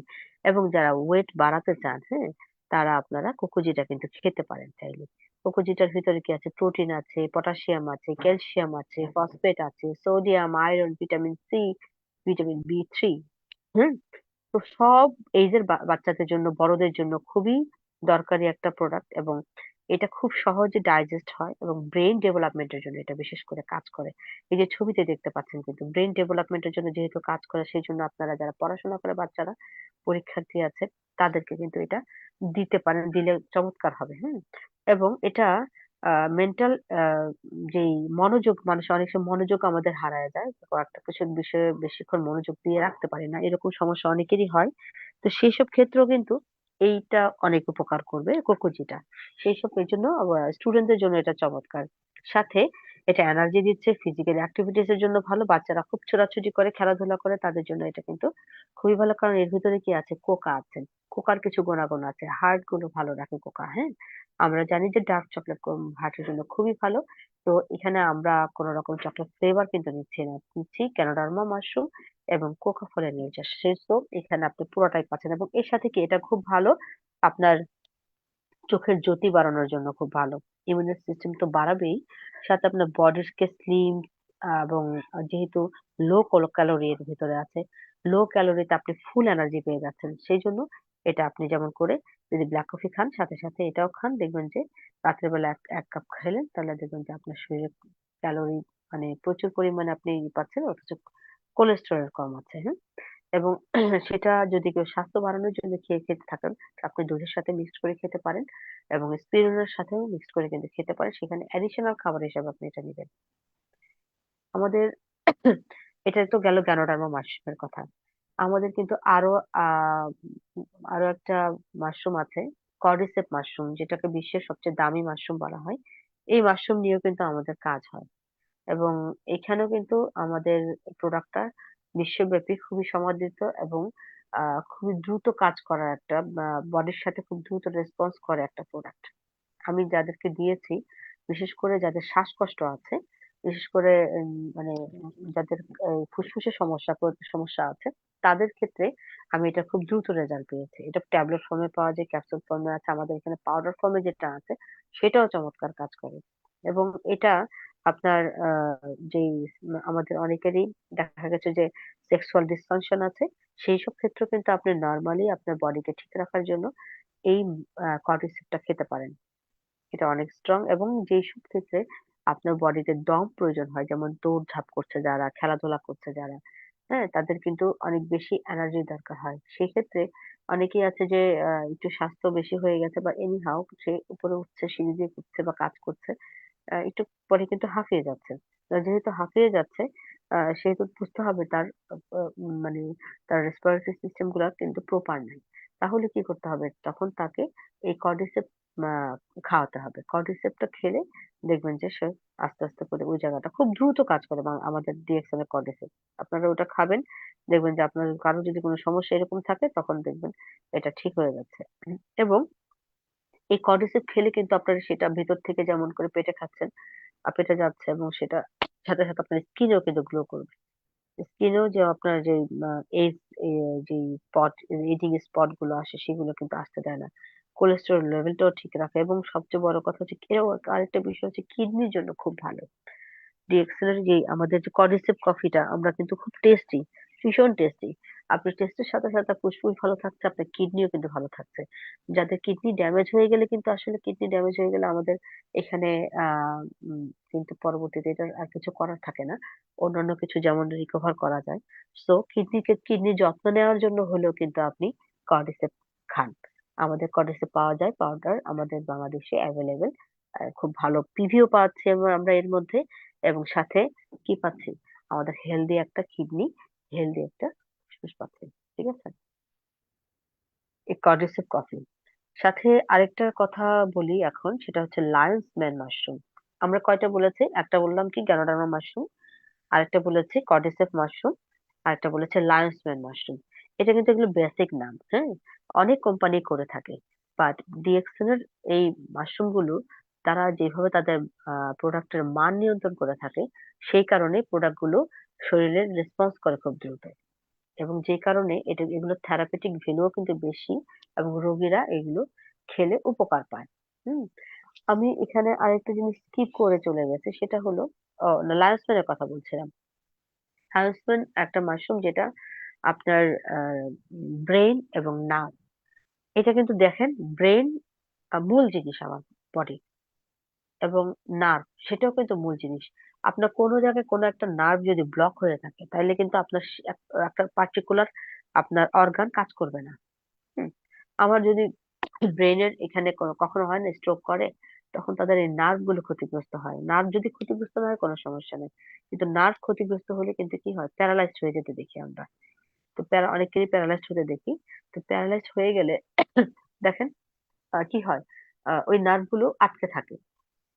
এবং যারা ওয়েট বাড়াতে চান, হ্যাঁ, তারা আপনারা কোকোজিটা কিন্তু খেতে পারেন চাইলে। কোকোজিটার ভিতরে কি আছে? প্রোটিন আছে, পটাশিয়াম আছে, ক্যালসিয়াম আছে, ফসফেট আছে, sodium, iron, vitamin C, vitamin B 3। হুম। তো সব এইজের বাচ্চাদের জন্য, বড়দের জন্য খুবই দরকারি একটা প্রোডাক্ট। এবং এটা খুব সহজে ডাইজেস্ট হয় এবং ব্রেন ডেভেলপমেন্টের জন্য এটা বিশেষ করে কাজ করে। এই যে ছবিতে দেখতে পাচ্ছেন কিন্তু ব্রেন ডেভেলপমেন্টের জন্য যেহেতু কাজ করে সেই জন্য আপনারা যারা পড়াশোনা করে বাচ্চারা পরীক্ষার্থী আছে তাদেরকে কিন্তু এটা দিতে পারেন, দিলে চমৎকার হবে। এবং এটা মেন্টাল যেই মনোযোগ, মানুষ অনেক সময় মনোযোগ আমাদের হারায় যায়, তো একটা কিছু বিষয়ে বেশিক্ষণ মনোযোগ দিয়ে রাখতে পারি না, এরকম সমস্যা অনেকেরই হয়। তো সেই সব ক্ষেত্রেও কিন্তু এইটা অনেক উপকার করবে কোকোজিটা। সেই সব এর জন্য স্টুডেন্টদের জন্য এটা চমৎকার। সাথে এটা এনার্জি দিচ্ছে, ফিজিক্যাল অ্যাক্টিভিটিস এর জন্য ভালো। বাচ্চারা খুব ছোটাছুটি করে, খেলাধুলা করে, তাদের জন্য এটা কিন্তু খুবই ভালো। কারণ এর ভিতরে কি আছে? কোকা আছে। কোকার কিছু গুণাগুণ আছে। হার্ট গুলো ভালো রাখে কোকা, হ্যাঁ? আমরা জানি যে ডার্ক চকলেট হার্টের জন্য খুবই ভালো। তো এখানে আমরা কোন রকম চকলেট ফ্লেভার কিন্তু নিচ্ছি না। নিচ্ছি ক্যানোডার্মা মাশরুম এবং কোকা ফলের নিজস্ব সোপ। এখানে আপনি পুরোটাই পাচ্ছেন এবং এর সাথে কি এটা খুব ভালো আপনার চোখের জ্যোতি বাড়ানোর জন্য খুব ভালো। ইমিউন সিস্টেম তো বাড়াবেই, সাথে আপনার বডিকে স্লিম এবং যেহেতু লো ক্যালোরি এর ভিতরে আছে, লো ক্যালোরিতে আপনি ফুল এনার্জি পেয়ে যাচ্ছেন। সেই জন্য এটা আপনি যেমন করে যদি ব্ল্যাক কফি খান সাথে সাথে এটাও খান, দেখবেন যে রাত্রে বেলা এক কাপ খেলেন তাহলে দেখবেন যে আপনার শরীরে ক্যালোরি মানে প্রচুর পরিমাণে আপনি পাচ্ছেন, অথচ কোলেস্টেরল কম আছে। এবং সেটা যদি কেউ স্বাস্থ্য বাড়ানোর জন্য খেতে থাকেন, আপনি দুধের সাথে মিক্সড করে খেতে পারেন এবং স্পিরুলিনার সাথেও মিক্সড করে কিন্তু খেতে পারেন। সেখানে অ্যাডিশনাল খাবার হিসেবে আপনি এটা নিবেন। আমাদের এটা তো গেল গ্যানোডার্মা মাশরুমের কথা। আমাদের কিন্তু আহ আরো একটা মাশরুম আছে, কর্ডিসেপ মাশরুম, যেটাকে বিশ্বের সবচেয়ে দামি মাশরুম বলা হয়। এই মাশরুম নিয়েও কিন্তু আমাদের কাজ হয় এবং এখানেও কিন্তু আমাদের প্রোডাক্টটা বিশ্বব্যাপী খুবই সমাদৃত এবং খুবই দ্রুত কাজ করার একটা, বডির সাথে খুব দ্রুত রেসপন্স করে একটা প্রোডাক্ট। আমি যাদেরকে দিয়েছি, বিশেষ করে যাদের শ্বাসকষ্ট আছে, বিশেষ করে মানে যাদের ফুসফুসের সমস্যা আছে, তাদের ক্ষেত্রে আমি এটা খুব দ্রুত রেজাল্ট পেয়েছি। এটা ট্যাবলেট ফর্মে পাওয়া যায়, ক্যাপসুল ফর্মে আছে, আমাদের এখানে পাউডার ফর্মে যেটা আছে সেটাও চমৎকার কাজ করে। এবং এটা আপনার যেই আমাদের অনেকেরই দেখা গেছে যে সেক্সুয়াল ডিসফাংশন আছে, সেই সব ক্ষেত্রে কিন্তু আপনি নরমালি আপনার বডিকে ঠিক রাখার জন্য এই কর্টিসেপটা খেতে পারেন। এটা অনেক স্ট্রং এবং যেইসব ক্ষেত্রে আপনার বডিতে দম প্রয়োজন হয়, যেমন দৌড়ঝাঁপ করছে যারা, খেলাধুলা করছে যারা, হ্যাঁ, তাদের কিন্তু অনেক বেশি এনার্জি দরকার হয়। সেই ক্ষেত্রে অনেকেই আছে যে একটু স্বাস্থ্য বেশি হয়ে গেছে বা এনি হাউ সে উপরে উঠছে, সিঁড়ি দিয়ে উঠছে বা কাজ করছে, একটু পরে কিন্তু হাঁফিয়ে যাচ্ছে। যেহেতু হাঁফিয়ে যাচ্ছে, সেহেতু বুঝতে হবে তার মানে তার রেসপিরেটরি সিস্টেম গুলা কিন্তু প্রপার নাই। তাহলে কি করতে হবে? তখন তাকে এই কর্ডিসেপ খাওয়াতে হবে। কর্ডিসেপটা খেলে দেখবেন যে সে আস্তে আস্তে করে ওই জায়গাটা খুব দ্রুত কাজ করে। আমাদের ডিএক্সএল এর কর্ডিসেপ আপনারা ওটা খাবেন, দেখবেন যে আপনার কারো যদি কোনো সমস্যা এরকম থাকে তখন দেখবেন এটা ঠিক হয়ে যাচ্ছে। এবং এই কর্ডিসেপ খেলে কিন্তু আপনার সেটা ভেতর থেকে যেমন করে পেটে খাচ্ছেন, পেটে যাচ্ছে এবং সেটা সাথে সাথে আপনার স্কিনেও কিন্তু গ্লো করবে। স্কিনেও যে আপনার যে এজ যে স্পট, এজিং স্পট গুলো আসে সেগুলো কিন্তু আসতে দেয় না। কোলেস্টেরল লেভেলটাও ঠিক রাখে এবং সবচেয়ে বড় কথা হচ্ছে এর আরেকটা বিষয় হচ্ছে কিডনির জন্য খুব ভালো। ডিএক্সএল এর যে আমাদের যে কর্ডিসেপ কফিটা আমরা কিন্তু খুব টেস্টি, ভীষণ টেস্টি। আপনার টেস্টের সাথে সাথে ফুসফুস ভালো থাকছে, আপনার কিডনিও কিন্তু ভালো থাকছে। যাদের কিডনি ড্যামেজ হয়ে গেলে কিন্তু আসলে কিডনি ড্যামেজ হয়ে গেলে আমাদের এখানে আহ কিন্তু পরবর্তীতে এটার আর কিছু করার থাকে না। অন্যান্য কিছু যেমন রিকভার করা যায়। সো কিডনির যত্ন নেওয়ার জন্য হলেও কিন্তু আপনি কর্ডিসেপ খান। আমাদের কর্ডিসেপ পাওয়া যায় পাউডার, আমাদের বাংলাদেশে অ্যাভেলেবেল। খুব ভালো পিভিও পাচ্ছি আমরা এর মধ্যে এবং সাথে কি পাচ্ছি? আমাদের হেলদি একটা কিডনি, হেলদি একটা ফুসফুস পাচ্ছি। ঠিক আছে? এই কর্ডিসেপ কফি। সাথে আরেকটা কথা বলি এখন, সেটা হচ্ছে লায়ন্স ম্যান মাশরুম। আমরা কয়টা বলেছি? একটা বললাম কি গ্যানোডার্মা মাশরুম, আরেকটা বলেছি কর্ডিসেপ মাশরুম, আরেকটা বলেছে লায়ন্স ম্যান মাশরুম। এটা কিন্তু এগুলো বেসিক নাম, হ্যাঁ? অনেক কোম্পানি করে থাকে। বাট ডিএক্সএল এর এই মাশরুম গুলো তারা যেভাবে তাদের প্রোডাক্টের মান নিয়ন্ত্রণ করে থাকে, সেই কারণে প্রোডাক্ট গুলো শরীরে রেসপন্স করে খুব দ্রুত এবং যে কারণে এগুলো থেরাপিউটিক ভ্যালুও কিন্তু বেশি এবং রোগীরা এগুলো খেলে উপকার পায়। হুম? আমি এখানে আরেকটা জিনিস স্কিপ করে চলে গেছি, সেটা হলো লায়ন্স ম্যানের কথা বলছিলাম। হাউসম্যান একটা মাশরুম যেটা আপনার ব্রেন এবং নার্ভ, এটা কিন্তু দেখেন ব্রেন মূল জিনিস আমার, বডি এবং নার্ভ, সেটাও কিন্তু মূল জিনিস। আপনার কোনো জায়গায় কোনো একটা নার্ভ যদি ব্লক হয়ে থাকে তাহলে কিন্তু আপনার একটা পার্টিকুলার আপনার অর্গান কাজ করবে না। হুম। আমার যদি ব্রেনের এখানে কখনো হয় না স্ট্রোক করে, তখন তাদের এই নার্ভ গুলো ক্ষতিগ্রস্ত হয়। নার্ভ যদি ক্ষতিগ্রস্ত না হয় কোনো সমস্যা নেই, কিন্তু নার্ভ ক্ষতিগ্রস্ত হলে কিন্তু কি হয়, প্যারালাইজড হয়ে যেতে দেখি আমরা। তো অনেকেরই প্যারালাইজড হতে দেখি। তো প্যারালাইজড হয়ে গেলে দেখেন কি হয়, ওই নার্ভ গুলো আটকে থাকে,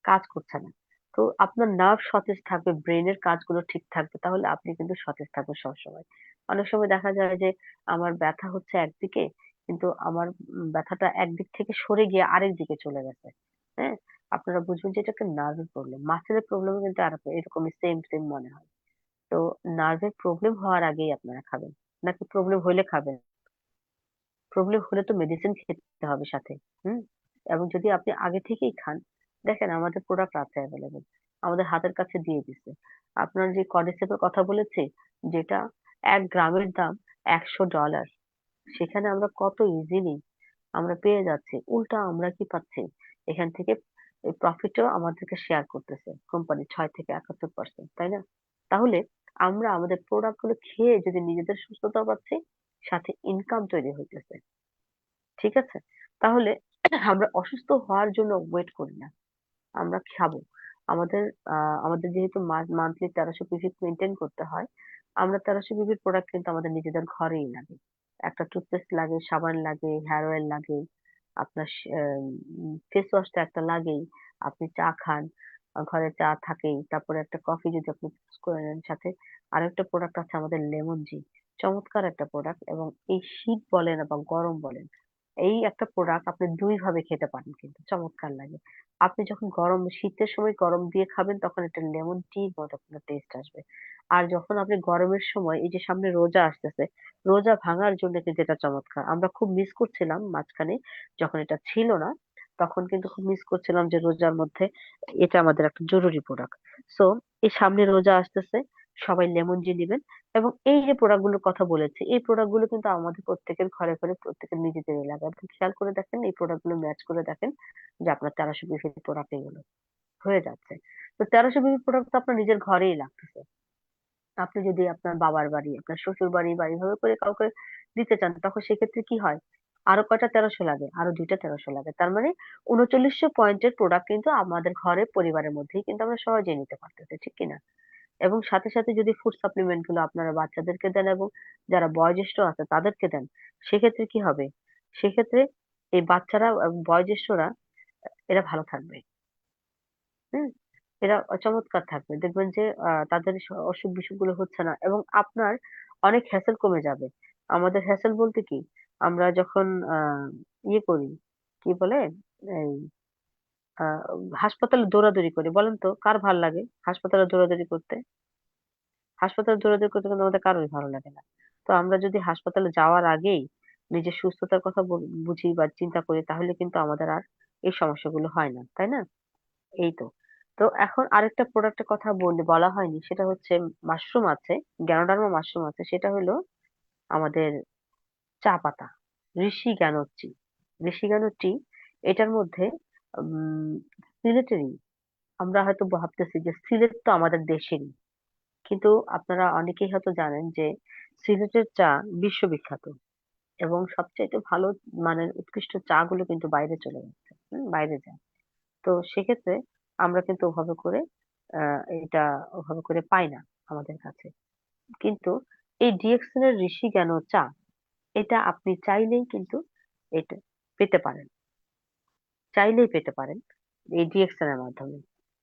কাজ করছে না। তো আপনার নার্ভ সতেজ থাকবে, ব্রেনের কাজগুলো ঠিক থাকবে, তাহলে আপনি কিন্তু সতেজ থাকবেন সবসময়। অনেক সময় দেখা যায় যে আমার ব্যথা হচ্ছে একদিকে, কিন্তু আমার ব্যথাটা একদিক থেকে সরে গিয়ে আরেক দিকে চলে গেছে। হ্যাঁ, আপনারা বুঝবেন যে এটা একটা নার্ভের প্রবলেম। মাসেলের প্রবলেম কিন্তু আর এরকমই সেম সেম মনে হয়। তো নার্ভের প্রবলেম হওয়ার আগেই আপনারা খাবেন, নাকি প্রবলেম হলে খাবেন? প্রবলেম হলে তো মেডিসিন খেতে হবে সাথে। হুম। এবং যদি আপনি আগে থেকেই খান, দেখেন আমাদের প্রোডাক্ট আছে অ্যাভেলেবেল, আমাদের হাতের কাছে দিয়ে দিচ্ছে। আপনার যে কর্ডিসেপের কথা বলেছি, যেটা 1 গ্রামের দাম $100, সেখানে আমরা কত ইজিলি আমরা পেয়ে যাচ্ছি। উল্টা আমরা কি পাচ্ছি, এখান থেকে প্রফিটও আমাদেরকে শেয়ার করতেছে কোম্পানি 6 থেকে 71%, তাই না? তাহলে আমরা আমাদের প্রোডাক্ট গুলো খেয়ে যদি নিজেদের সুস্থতা পাচ্ছি, সাথে ইনকাম তৈরি হইতেছে, ঠিক আছে? তাহলে আমরা অসুস্থ হওয়ার জন্য ওয়েট করি না, আমরা খাবো। আমাদের আমাদের যেহেতু মান্থলি 1300 পিভি মেনটেন করতে হয়, আমরা 1300 পিভির প্রোডাক্ট কিন্তু আমাদের নিজেদের ঘরেই লাগে। একটা টুথপেস্ট লাগে, সাবান লাগে, হেয়ার অয়েল লাগে, আপনার ফেস ওয়াশটা একটা লাগেই। আপনি চা খান, ঘরে চা থাকেই, তারপরে একটা কফি যদি আপনি চুজ করে নেন সাথে। আরেকটা প্রোডাক্ট আছে আমাদের লেমন জি, চমৎকার একটা প্রোডাক্ট। এবং এই শীত বলেন বা গরম বলেন, এই একটা প্রোডাক্ট আপনি 2 ভাবে খেতে পারেন, কিন্তু চমৎকার লাগে। আপনি যখন শীতের সময় গরম দিয়ে খাবেন, তখন একটা লেমন টি মতো একটা টেস্ট আসবে। আর যখন আপনি গরমের সময়, এই যে সামনে রোজা আসতেছে, রোজা ভাঙার জন্য কিন্তু এটা চমৎকার। আমরা খুব মিস করছিলাম মাঝখানে, যখন এটা ছিল না, তখন কিন্তু খুব মিস করছিলাম যে রোজার মধ্যে এটা আমাদের একটা জরুরি প্রোডাক্ট। সো এই সামনে রোজা আসতেছে, সবাই লেমন জি নিবেন। এবং এই যে প্রোডাক্ট গুলোর কথা বলেছি, এই প্রোডাক্ট গুলো কিন্তু আমাদের প্রত্যেকের ঘরে ঘরে, প্রত্যেকের নিজেদেরই লাগে। আপনি খেয়াল করে দেখেন, এই প্রোডাক্ট গুলো ম্যাচ করে দেখেন, যে আপনার 1300 পিভির প্রোডাক্ট এগুলো হয়ে যাচ্ছে। তো 1300 পিভির প্রোডাক্ট তো আপনার নিজের ঘরেই লাগতেছে। আপনি যদি আপনার বাবার বাড়ি, আপনার শ্বশুর বাড়ি বা এইভাবে করে কাউকে দিতে চান, তখন সেক্ষেত্রে কি হয়, আরো কয়টা 1300 লাগে, আরো 2টা 1300 লাগে। তার মানে 3900 পয়েন্টের প্রোডাক্ট কিন্তু আমাদের ঘরে পরিবারের মধ্যেই কিন্তু আমরা সহজেই নিতে পারতেছি, ঠিক কিনা? এবং সাথে সাথে যদি ফুড সাপ্লিমেন্ট গুলো আপনারা বাচ্চাদেরকে দেন এবং যারা বয়োজ্যেষ্ঠ আছে তাদেরকে দেন, সেক্ষেত্রে কি হবে, সেক্ষেত্রে এই বাচ্চারা বয়োজ্যেষ্ঠরা এরা ভালো থাকবে। হুম। এরা চমৎকার থাকবে, দেখবেন যে তাদের অসুখ বিসুখ গুলো হচ্ছে না, এবং আপনার অনেক হ্যাসেল কমে যাবে। আমাদের হ্যাসেল বলতে কি, আমরা যখন ইয়ে করি, কি বলে, এই আহ হাসপাতালে দৌড়াদৌড়ি করি, বলেন তো কার ভাল লাগে হাসপাতালে দৌড়াদৌড়ি করতে? হাসপাতালে দৌড়াদৌড়ি করতে কিন্তু আমাদের কারোই ভালো লাগে না। তো আমরা যদি হাসপাতালে যাওয়ার আগেই নিজের সুস্থতার কথা বুঝি বা চিন্তা করি, তাহলে কিন্তু আমাদের আর এই সমস্যাগুলো হয় না, তাই না? এই তো। তো এখন আরেকটা প্রোডাক্টের কথা বলা হয়নি, সেটা হচ্ছে মাশরুম আছে, গ্যানোডার্মা মাশরুম আছে, সেটা হলো আমাদের চা পাতা, ঋষি গ্যানোর টি। ঋষি গ্যানোর টি, এটার মধ্যে উম সিলেটেরই, আমরা হয়তো ভাবতেছি যে সিলেট তো আমাদের দেশেরই, কিন্তু আপনারা অনেকেই হয়তো জানেন যে সিলেটের চা বিশ্ববিখ্যাত, এবং সবচাইতে ভালো মানের উৎকৃষ্ট চা গুলো কিন্তু বাইরে চলে যাচ্ছে, বাইরে যায়। তো সেক্ষেত্রে আমরা কিন্তু ওভাবে করে এটা ওভাবে করে পাই না আমাদের কাছে। কিন্তু এই ডিএক্সএল এর ঋষি জ্ঞান চা, এটা আপনি চাইলেই কিন্তু এটা পেতে পারেন, চাইলেই পেতে পারেন এই ডিএক্সএল এর মাধ্যমে।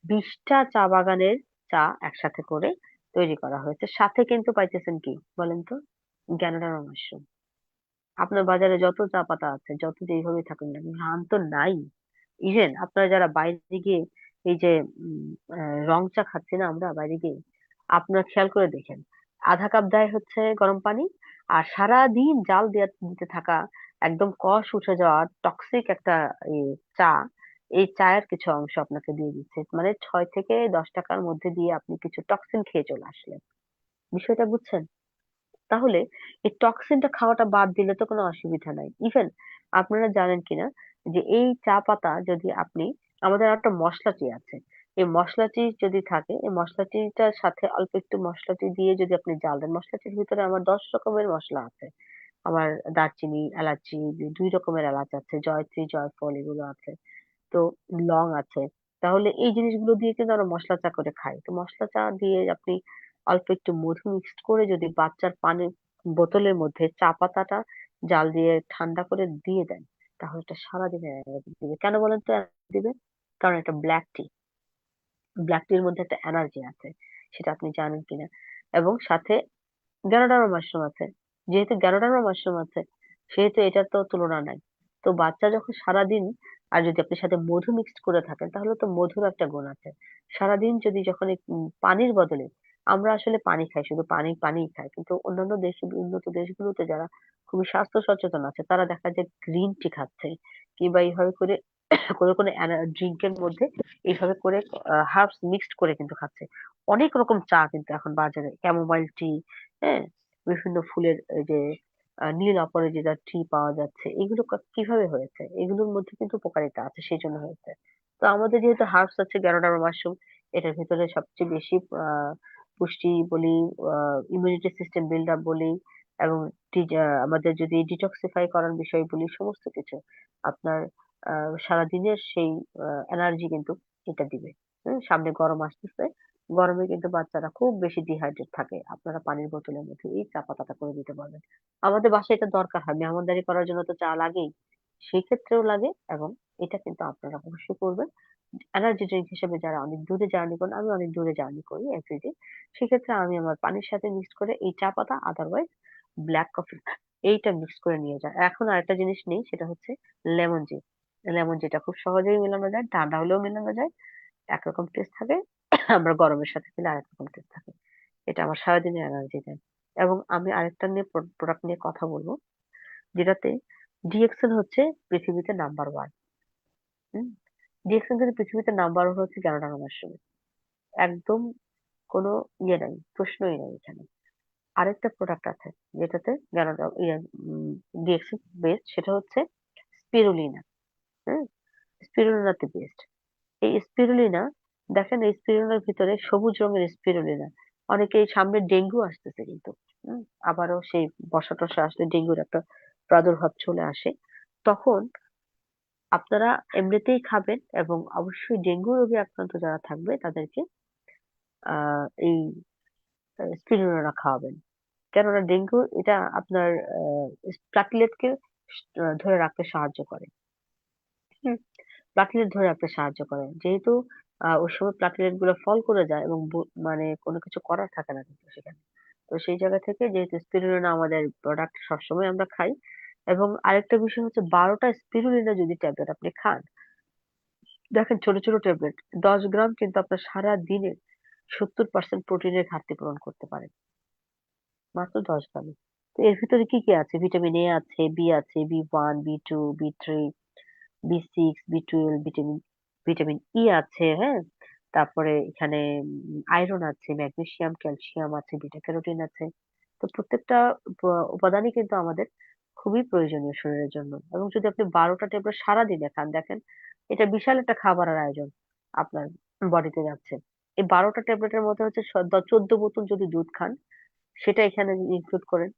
20টা চা বাগানের চা একসাথে করে তৈরি করা হয়েছে, সাথে কিন্তু পাইতেছেন কি বলেন তো, গ্যানোডার্মা মাশরুম। আপনার বাজারে যত চা পাতা আছে, যত যেইভাবে থাকুন না কেন, ঘ্রাণ তো নাই। ইভেন আপনারা যারা বাইরে গিয়ে এই যে রং চা খাচ্ছি না আমরা বাইরে গিয়ে, আপনারা খেয়াল করে দেখেন, আধা কাপ দেয় হচ্ছে গরম পানি, আর সারা দিন জাল দিতে থাকা, একদম কষ উঠে যাওয়া টক্সিক একটা চা, এই চায়ের কিছু অংশ আপনাকে দিয়ে দিচ্ছে, মানে 6 থেকে 10 টাকার মধ্যে দিয়ে আপনি কিছু টক্সিন খেয়ে চলে আসলেন। বিষয়টা বুঝছেন? তাহলে এই টক্সিনটা খাওয়াটা বাদ দিলে তো কোনো অসুবিধা নাই। ইভেন আপনারা জানেন কিনা যে এই চা পাতা যদি আপনি আমাদের একটা মশলাটি আছে। এই মশলাটি যদি থাকে, এই মশলাটিটার সাথে অল্প একটু মশলাটি দিয়ে যদি আপনি জাল দেন, মশলাটির ভিতরে আমার 10 রকমের মশলা আছে। আমার দারচিনি, এলাচি, 2 রকমের এলাচ আছে, জয়ত্রী, জয়ফল এগুলো আছে। তো লং আছে। তাহলে এই জিনিসগুলো দিয়ে কিন্তু আমরা মশলা চা করে খাই। তো মশলা চা দিয়ে আপনি অল্প একটু মধু মিক্সড করে যদি বাচ্চার পানির বোতলের মধ্যে চা পাতাটা জাল দিয়ে ঠান্ডা করে দিয়ে দেন, তাহলে এটা সারাদিনের এনার্জি দিবে। কেন বলেন তো energy দিবে? কারণ এটা ব্ল্যাক টি। ব্ল্যাক টির মধ্যে একটা এনার্জি আছে, সেটা আপনি জানেন কিনা। এবং সাথে গ্যানোডার্মা মাশরুম আছে। যেহেতু গ্যানোডার্মা মাশরুম আছে, সেহেতু এটার তো তুলনা নাই। তো বাচ্চা যখন সারাদিন, আর যদি আপনি সাথে মধু মিক্সড করে থাকেন, তাহলে তো মধুর একটা গুণ আছে। সারাদিন যদি যখন এই পানির বদলে, আমরা আসলে পানি খাই, শুধু পানি পানিই খাই, কিন্তু অন্যান্য দেশ, উন্নত দেশগুলোতে যারা খুবই স্বাস্থ্য সচেতন আছে, তারা দেখা যায় গ্রিন টি খাচ্ছে, কিংবা এইভাবে করে কোনো কোনো ড্রিঙ্কের মধ্যে এইভাবে করে হার্বস মিক্সড করে কিন্তু খাচ্ছে। অনেক রকম চা কিন্তু এখন বাজারে, ক্যামোমাইল টি, হ্যাঁ, বিভিন্ন ফুলের এই যে নীল অপরাজিতা টি পাওয়া যাচ্ছে। এগুলো কিভাবে হয়েছে? এগুলোর মধ্যে কিন্তু উপকারিতা আছে, সেই জন্য হয়েছে। তো আমাদের যেহেতু হার্বস আছে, গ্যানোডার্মা মাশরুম, এটার ভিতরে সবচেয়ে বেশি পুষ্টি বলি, ইমিউনিটি সিস্টেম বিল্ড আপ বলি, এবং আমাদের যদি ডিটক্সিফাই করার বিষয় বলি, সমস্ত কিছু আপনার সারাদিনের সেই এনার্জি কিন্তু এটা দিবে। সামনে গরম আসতেছে, গরমে কিন্তু বাচ্চারা খুব বেশি ডিহাইড্রেট থাকে, আপনারা পানির বোতলের মধ্যে এই চা পাতাটা করে দিতে পারবেন। আমাদের বাসায় এটা দরকার হয়, মেহমানদারি করার জন্য তো চা লাগেই, সেই ক্ষেত্রেও লাগে। এবং এটা কিন্তু আপনারা অবশ্যই করবেন। এনার্জি ড্রিঙ্ক হিসেবে যারা অনেক দূরে জার্নি করেন, আমি অনেক দূরে জার্নি করি এভরিডে, সেক্ষেত্রে আমি আমার পানির সাথে মিক্স করে এই চা পাতা, আদারওয়াইজ ব্ল্যাক কফি, এইটা মিক্স করে নিয়ে যায়। এখন আরেকটা জিনিস নেই, সেটা হচ্ছে লেমন জি। লেমন যেটা খুব সহজেই মেলানো যায়, ঠান্ডা হলেও মেলানো যায়, একরকম টেস্ট থাকে। আমরা গরমের সাথে খেলে আরেক রকম টেস্ট থাকে। এটা আমার সারাদিনের এনার্জি দেয়। এবং আমি আরেকটা নিয়ে প্রোডাক্ট নিয়ে কথা বলবো, যেটাতে ডিএক্সএল হচ্ছে পৃথিবীতে নাম্বার 1। হুম, ডিএক্সএল কিন্তু পৃথিবীতে নাম্বার 1 হচ্ছে গ্যানোডার্মা মাশরুম। একদম কোনো ইয়ে নাই, প্রশ্নই নাই এখানে। আরেকটা প্রোডাক্ট আছে যেটাতে ডিএক্সএল বেস্ট, সেটা হচ্ছে স্পিরুলিনা। হুম, স্পিরুলিনাতে বেস্ট। এই স্পিরুলিনা, দেখেন এই স্পিরুলিনার ভিতরে সবুজ রঙের স্পিরুলিনা। অনেকে সামনে ডেঙ্গু আসতেছে কিন্তু, হুম, আবারও সেই বর্ষা টর্ষা আসলে ডেঙ্গুর একটা প্রাদুর্ভাব চলে আসে, তখন আপনারা এমনিতেই খাবেন। এবং অবশ্যই ডেঙ্গু রোগে আক্রান্ত যারা থাকবে তাদেরকে এই স্পিরুলিনা খাওয়াবেন। কেননা ডেঙ্গু এটা আপনার প্লাটিলেটকে ধরে রাখতে সাহায্য করে। হুম, প্লাটিলেট ধরে রাখতে সাহায্য করে। যেহেতু ওই সময় প্লাটিলেট গুলো ফল করে যায় এবং মানে কোনো কিছু করার থাকে না কিন্তু সেখানে। তো সেই জায়গা থেকে যেহেতু স্পিরুলিনা আমাদের প্রোডাক্ট, সবসময় আমরা খাই। এবং আরেকটা বিষয় হচ্ছে, 12টা স্পিরুলিনা যদি ট্যাবলেট আপনি খান, দেখেন ছোট ছোট ট্যাবলেট, 10 গ্রাম কিন্তু আপনার সারা দিনে 70% প্রোটিনের ঘাটতি পূরণ করতে পারে, মাত্র 10 গ্রামে। তো এর ভিতরে কি কি আছে? ভিটামিন এ আছে, বি আছে, B1, B2, B3, B6, B12, vitamin vitamin E আছে, হ্যাঁ। তারপরে এখানে আয়রন আছে, ম্যাগনেসিয়াম, ক্যালসিয়াম আছে, বিটা ক্যারোটিন আছে। তো প্রত্যেকটা উপাদানই কিন্তু আমাদের খুবই প্রয়োজনীয় শরীরের জন্য। এবং যদি আপনি 12টা ট্যাবলেট সারাদিনে খান, দেখেন এটা বিশাল একটা খাবারের আয়োজন আপনার বডিতে যাচ্ছে। এই 12টা ট্যাবলেটের মধ্যে হচ্ছে 14 বোতল যদি দুধ খান, সেটা এখানে ইনক্লুড করেন।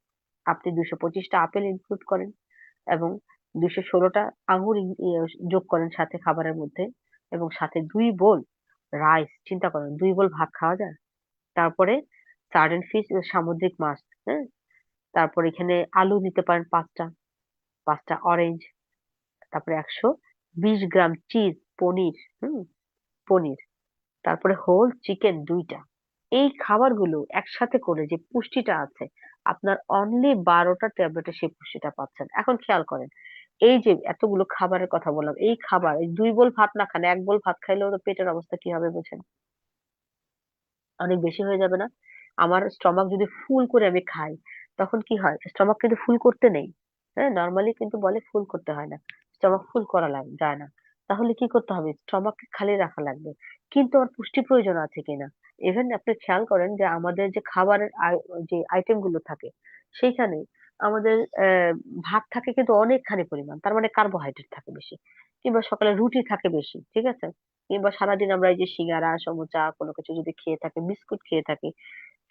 আপনি 225টা আপেল ইনক্লুড করেন, এবং 216টা আঙ্গুর যোগ করেন সাথে খাবারের মধ্যে, এবং সাথে 2 বোল রাইস। চিন্তা করেন 2 বোল ভাত খাওয়া যায়। তারপরে সার্ডেন ফিশ, সামুদ্রিক মাছ, হ্যাঁ। তারপর এখানে আলু নিতে পারেন 5টা, 5টা অরেঞ্জ। তারপরে 120 গ্রাম চিজ, পনির, পনির। তারপরে হোল চিকেন 2টা। এই খাবারগুলো একসাথে করে যে পুষ্টিটা আছে, আপনার অনলি 12টা ট্যাবলেটে সেই পুষ্টিটা পাচ্ছেন। এখন খেয়াল করেন, এই যে এতগুলো খাবারের কথা বললাম, এই খাবার, এই 2 বোল ভাত না খান, 1 বোল ভাত খাইলেও তো পেটের অবস্থা কি হবে বুঝেন? অনেক বেশি হয়ে যাবে না? আমার স্টমাক যদি ফুল করে আমি খাই, তখন কি হয়? স্টমাক কিন্তু ফুল করতে নেই। হ্যাঁ, নর্মালি কিন্তু বলে ফুল করতে হয় না, স্টমাক ফুল করা যায় না। তাহলে কি করতে হবে? স্টমাক খালি রাখা লাগবে। কিন্তু আমার পুষ্টি প্রয়োজন আছে কিনা, ইভেন আপনি খেয়াল করেন যে আমাদের যে খাবারের যে আইটেম গুলো থাকে, সেইখানে আমাদের ভাত থাকে কিন্তু অনেকখানি পরিমাণ, তার মানে কার্বোহাইড্রেট থাকে বেশি, কিংবা সকালে রুটি থাকে বেশি, ঠিক আছে, কিংবা সারাদিন আমরা এই যে সিঙ্গারা সমুচা কোনো কিছু যদি খেয়ে থাকি, বিস্কুট খেয়ে থাকি,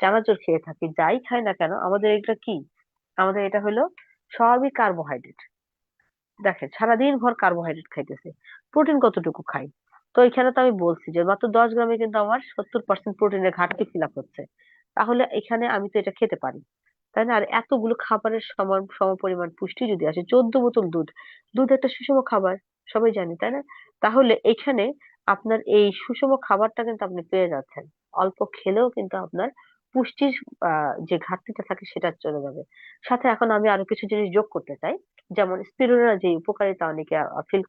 চানাচুর খেয়ে থাকি, যাই খাই না কেন, আমাদের এটা কি, আমাদের এটা হলো সবই কার্বোহাইড্রেট। দেখেন সারাদিন ভর কার্বোহাইড্রেট খাইতেছে, প্রোটিন কতটুকু খাই? তো এখানে তো আমি বলছি যে মাত্র 10 গ্রামে কিন্তু আমার 70% প্রোটিনের ঘাটতি ফিল আপ হচ্ছে। তাহলে এখানে আমি তো এটা খেতে পারি, তাই না? আর এতগুলো খাবারের সমান সমপরিমাণ পুষ্টি যদি আসে, 14 বোতল দুধ, দুধ একটা সুষম খাবার, সবাই জানি, তাই না? তাহলে এখানে আপনার এই সুষম খাবারটা কিন্তু আপনি পেয়ে যাচ্ছেন, অল্প খেলেও কিন্তু আপনার পুষ্টির যে ঘাটতিটা থাকে সেটা চলে যাবে। সাথে এখন আমি আরো কিছু জিনিস যোগ করতে চাই, যেমন স্পিরুলিনা যে উপকারিতা অনেকে ফিল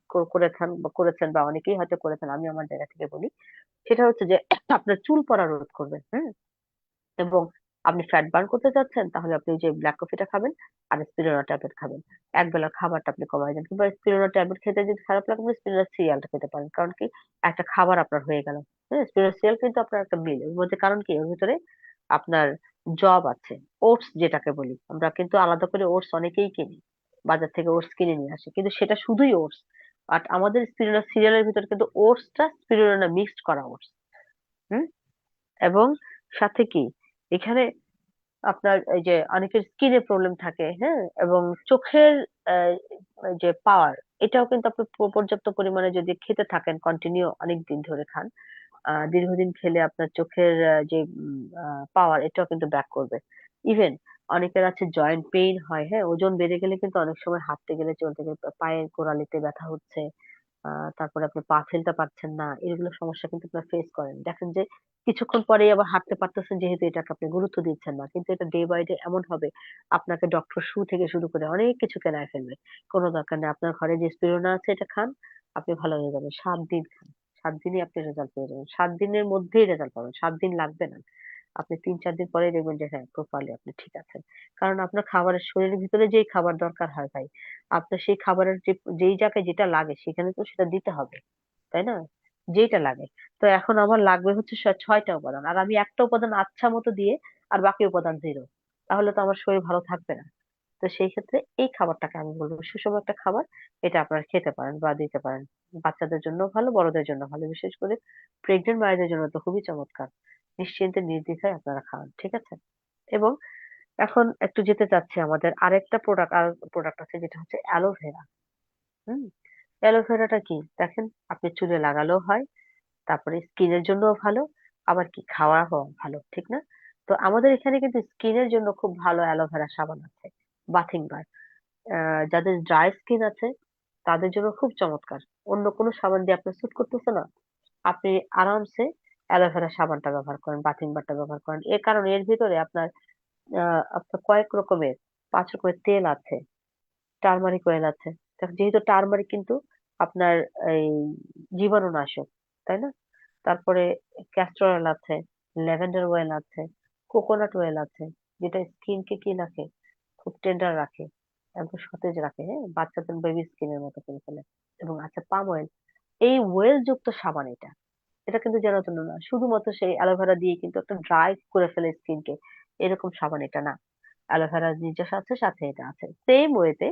করেছেন বা অনেকেই হয়তো করেছেন, আমি আমার জায়গা থেকে বলি, সেটা হচ্ছে যে আপনার চুল পড়া রোধ করবে, এবং আপনি ফ্যাট বার্ন করতে চাচ্ছেন, তাহলে আপনি ওই যে ব্ল্যাক কফিটা খাবেন আর স্পিরুলিনা ট্যাবলেট খাবেন। এক বেলার খাবারটা আপনি কমাই দেন, কিংবা স্পিরুলিনা ট্যাবলেট খেতে যদি খারাপ লাগে আপনি স্পিরুলিনা সিরিয়ালটা খেতে পারেন, কারণ কি, একটা খাবার আপনার হয়ে গেল। হ্যাঁ, স্পিরুলিনা সিরিয়াল কিন্তু আপনার একটা মিল, এর মধ্যে কারণ কি, এর ভিতরে আপনার জব আছে, ওটস যেটাকে বলি আমরা, কিন্তু আলাদা করে ওটস অনেকেই কিনি, বাজার থেকে ওটস কিনে নিয়ে আসে, কিন্তু সেটা শুধুই ওটস। বাট আমাদের স্পিরুলিনা সিরিয়ালের ভিতরে কিন্তু ওটসটা স্পিরুলিনা মিক্সড করা ওটস। হুম এবং সাথে কি, এখানে আপনার এই যে অনেকের স্কিনের প্রবলেম থাকে, হ্যাঁ, এবং চোখের আহ, এই যে পাওয়ার, এটাও কিন্তু আপনি পর্যাপ্ত পরিমাণে যদি খেতে থাকেন, কন্টিনিউ অনেক দিন ধরে খান, দীর্ঘদিন খেলে আপনার চোখের যে পাওয়ার, এটাও কিন্তু ব্যাক করবে। ইভেন অনেকের আছে জয়েন্ট পেইন হয়, হ্যাঁ, ওজন বেড়ে গেলে কিন্তু অনেক সময় হাঁটতে গেলে চলতে গেলে পায়ের গোড়ালিতে ব্যথা হচ্ছে, তারপরে আপনি পা ফেলতে পারছেন না, এগুলো সমস্যা কিন্তু আপনার ফেস করেন, দেখেন যে কিছুক্ষণ পরেই আবার হাঁটতে পারতেছেন, যেহেতু এটাকে আপনি গুরুত্ব দিচ্ছেন না, কিন্তু এটা ডে বাই ডে এমন হবে, আপনাকে ডক্টর শু থেকে শুরু করে অনেক কিছু কেনায় ফেলবে। কোনো দরকার নেই, আপনার ঘরে যে স্পিরুলিনা আছে এটা খান, আপনি ভালো হয়ে যাবেন। 7 দিন খান, 7 দিনই আপনি রেজাল্ট পেয়ে যাবেন, 7 দিনের মধ্যেই রেজাল্ট পাবেন, 7 দিন লাগবে না। আপনি 3-4 দিন পরেই দেখবেন যে হ্যাঁ, প্রপারলি আপনি ঠিক আছেন। কারণ আপনার খাবারের, শরীরের ভিতরে যেই খাবার দরকার হয় ভাই, আপনার সেই খাবারের যেই জায়গায় যেটা লাগে সেখানে তো সেটা দিতে হবে, তাই না? যেটা লাগে। তো এখন আমার লাগবে হচ্ছে 6টা উপাদান, আর আমি একটা উপাদান আচ্ছা মতো দিয়ে আর বাকি উপাদান জিরো, তাহলে তো আমার শরীর ভালো থাকবে না। তো সেই ক্ষেত্রে এই খাবারটাকে আমি বলবো সুষম একটা খাবার, এটা আপনারা খেতে পারেন বা দিতে পারেন। বাচ্চাদের জন্য ভালো, বড়দের জন্য ভালো, বিশেষ করে প্রেগনেন্ট মায়েদের জন্য তো খুবই চমৎকার। নিশ্চিন্তে নির্দ্বিধায় আপনারা খান, ঠিক আছে? এবং এখন একটু যেতে চাচ্ছি আমাদের আরেকটা প্রোডাক্ট আছে, যেটা হচ্ছে অ্যালোভেরা। হুম অ্যালোভেরাটা কি দেখেন, আপনি চুলে লাগালেও হয়, তারপরে স্কিনের জন্যও ভালো, আবার কি খাওয়া ভালো, ঠিক না? তো আমাদের এখানে কিন্তু স্কিনের জন্য খুব ভালো অ্যালোভেরা সাবান আছে, বাথিং বার। যাদের ড্রাই স্কিন আছে তাদের জন্য খুব চমৎকার। অন্য কোনো সাবান দিয়ে আপনার স্যুট করতেছে না, আপনি আরামসে অ্যালোভেরা সাবানটা ব্যবহার করেন, বাথিং বারটা ব্যবহার করেন। এর কারণ এর ভিতরে আপনার কয়েক রকমের, 5 রকমের তেল আছে, টারমারিক অয়েল আছে। যেহেতু টারমারিক কিন্তু আপনার এই জীবাণুনাশক, তাই না? তারপরে ক্যাস্টর অয়েল আছে, ল্যাভেন্ডার অয়েল আছে, কোকোনাট অয়েল আছে, যেটা স্কিনকে কি রাখে, খুব টেন্ডার রাখে, একদম সতেজ রাখে, হ্যাঁ, বাচ্চাদের বেবি স্কিনের মতো করে ফেলে। এবং আছে পাম অয়েল। এই অয়েল যুক্ত সাবান এটা, এটা কিন্তু যেন তেন না, শুধুমাত্র সেই অ্যালোভেরা দিয়ে কিন্তু একটা ড্রাই করে ফেলে স্কিনকে, এরকম সাবান এটা না। অ্যালোভেরার নির্যাস আছে, সাথে এটা আছে সেম ওয়েতে।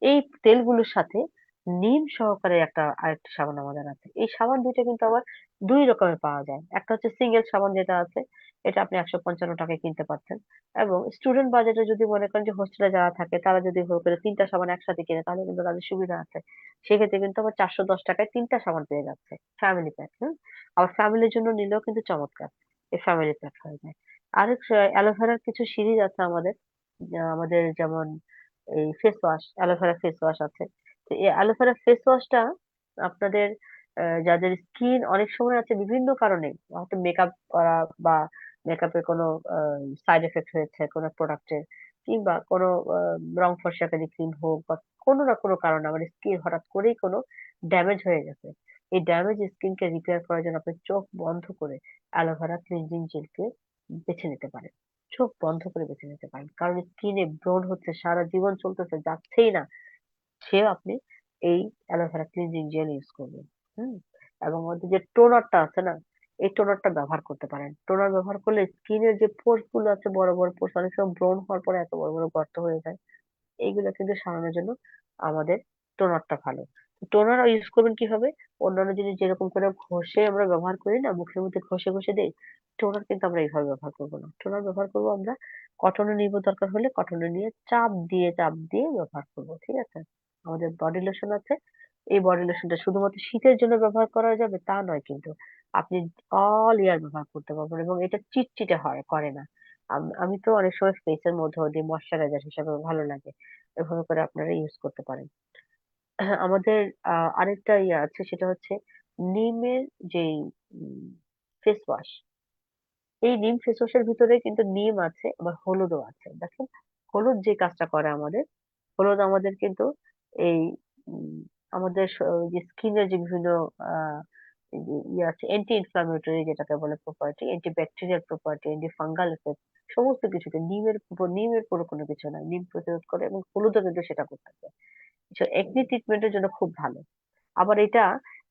এই তেলগুলোর সাথে নিম সহকারে আরেকটা সাবান আমাদের আছে। এই সাবান দুইটা কিন্তু আবার 2 রকমের পাওয়া যায়। একটা হচ্ছে সিঙ্গেল সাবান যেটা আছে, এটা আপনি 155 টাকায় কিনতে পাচ্ছেন। এবং স্টুডেন্ট বাজেটে যদি মনে করেন যে হোস্টেলে যারা থাকে তারা যদি করে 3টা সাবান একসাথে কিনে, তাহলে কিন্তু তাদের সুবিধা আছে। সেক্ষেত্রে কিন্তু আবার 410 টাকায় 3টা সাবান পেয়ে যাচ্ছে, ফ্যামিলি প্যাক। আবার ফ্যামিলির জন্য নিলেও কিন্তু চমৎকার, এই ফ্যামিলি প্যাক হয়ে যায়। আরেক অ্যালোভেরার কিছু সিরিজ আছে আমাদের, আমাদের যেমন এই face wash, aloe vera face wash আছে। তো এই অ্যালোভেরা ফেস ওয়াশটা আপনাদের যাদের স্কিন অনেক সময় আছে বিভিন্ন কারণে, হয়তো মেকআপ করা বা মেকআপের কোনো সাইড এফেক্ট হয়েছে কোনো প্রোডাক্টের, কিংবা কোনো রং ফর্সাকারী ক্রিম হোক, বা কোনো না কোনো কারণে আমার স্কিন হঠাৎ করেই কোনো ড্যামেজ হয়ে গেছে। এই ড্যামেজ স্কিনকে রিপেয়ার করার জন্য আপনি চোখ বন্ধ করে অ্যালোভেরা ক্লিনজিং জেলকে বেছে নিতে পারেন। চোখ বন্ধ করে বেছে নিতে পারেন, কারণ স্কিনে ব্রণ হচ্ছে, সারা জীবন চলতেছে, যাচ্ছেই না, সে আপনি এই অ্যালোভেরা ক্লিনজিং জেল ইউজ করবেন। হুম এবং আমাদের যে টোনারটা আছে না, এই টোনারটা ব্যবহার করতে পারেন। টোনার ব্যবহার করলে স্কিনের যে পোর্স গুলো আছে, বড় বড় পোর্স, অনেক সময় ব্রণ হওয়ার পরে এত বড় বড় গর্ত হয়ে যায়, এইগুলো কিন্তু সারানোর জন্য আমাদের টোনারটা ভালো। টোনার ইউজ করবেন কিভাবে? অন্যান্য জিনিস যেরকম করে ঘষে আমরা ব্যবহার করি না, মুখের মধ্যে ঘষে ঘষে দেই, টোনার কিন্তু আমরা এইভাবে ব্যবহার করবো না। টোনার ব্যবহার করবো আমরা কটনে নিব, দরকার হলে কটনে নিয়ে চাপ দিয়ে ব্যবহার করবো, ঠিক আছে? আমাদের বডি লোশন আছে, এই বডি লোশনটা শুধুমাত্র শীতের জন্য ব্যবহার করা যাবে তা নয় কিন্তু, আপনি অল ইয়ার ব্যবহার করতে পারবেন এবং এটা চিটচিটে হয় করে না। আমি তো অনেক সময় ফেসের মধ্যে দিই ময়শ্চারাইজার হিসেবে, ভালো লাগে। এভাবে করে আপনারা ইউজ করতে পারেন। আমাদের আরেকটা ইয়ে আছে, সেটা হচ্ছে নিমের যেই ফেস ওয়াশ। এই নিম ফেস ওয়াশের ভিতরে কিন্তু নিম আছে, আবার হলুদও আছে। দেখেন, হলুদ যে কাজটা করে আমাদের, হলুদ আমাদের কিন্তু এই উম, আমাদের যে স্কিনের যে বিভিন্ন আহ এই যে ইয়ে আছে, অ্যান্টি ইনফ্লামেটরি যেটাকে বলে property, anti bacterial property, anti fungal effect, সমস্ত কিছুতে নিমের পুরো কোনো কিছু নাই, নিম প্রতিরোধ করে এবং হলুদও কিন্তু সেটা করতেছে। একনি ট্রিটমেন্টের জন্য খুব ভালো। আবার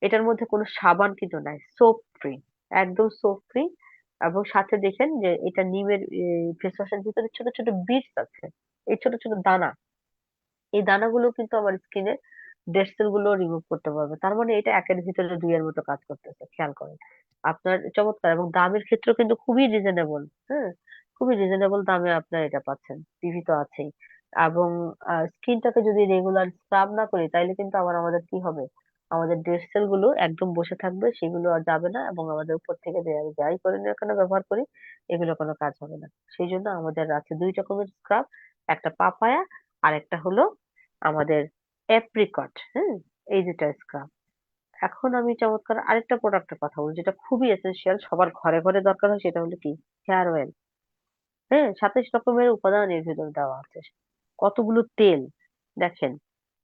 এটার মধ্যে কোনো সাবান কিন্তু নাই, সোপ ফ্রি, একদম সোপ ফ্রি। এবং সাথে দেখেন যে এটা নিমের ফেস ওয়াশের ভিতরে ছোট ছোট বিটস আছে, এই ছোট ছোট দানা, এই দানাগুলো কিন্তু আমার স্কিনের ডেড সেল গুলো রিমুভ করতে পারবে। তার মানে এটা একের ভিতরে দুইয়ের মতো কাজ করতেছে, খেয়াল করেন। আপনার চমৎকার, এবং দামের ক্ষেত্রেও কিন্তু খুবই রিজনেবল। হ্যাঁ, খুবই রিজনেবল দামে আপনার এটা পাচ্ছেন, টিভি তো আছেই। এবং স্কিনটাকে যদি রেগুলার স্ক্রাব না করি তাইলে কিন্তু আবার আমাদের কি হবে, আমাদের ডেড সেল গুলো একদম বসে থাকবে, সেগুলো আর যাবে না, এবং আমাদের উপর থেকে যাই করি না কেন, ব্যবহার করি, এগুলো কোনো কাজ হবে না। সেই জন্য আমাদের আছে দুই রকমের স্ক্রাব, একটা পাপায়া আর একটা হলো আমাদের অ্যাপ্রিকট। হ্যাঁ, এই দুটা স্ক্রাব। এখন আমি চমৎকার আরেকটা প্রোডাক্টের কথা বলি, যেটা খুবই এসেনশিয়াল, সবার ঘরে ঘরে দরকার হয়, সেটা হলো কি, হেয়ার অয়েল। হ্যাঁ, 27 রকমের উপাদান এর ভিতরে দেওয়া আছে, কতগুলো তেল। দেখেন,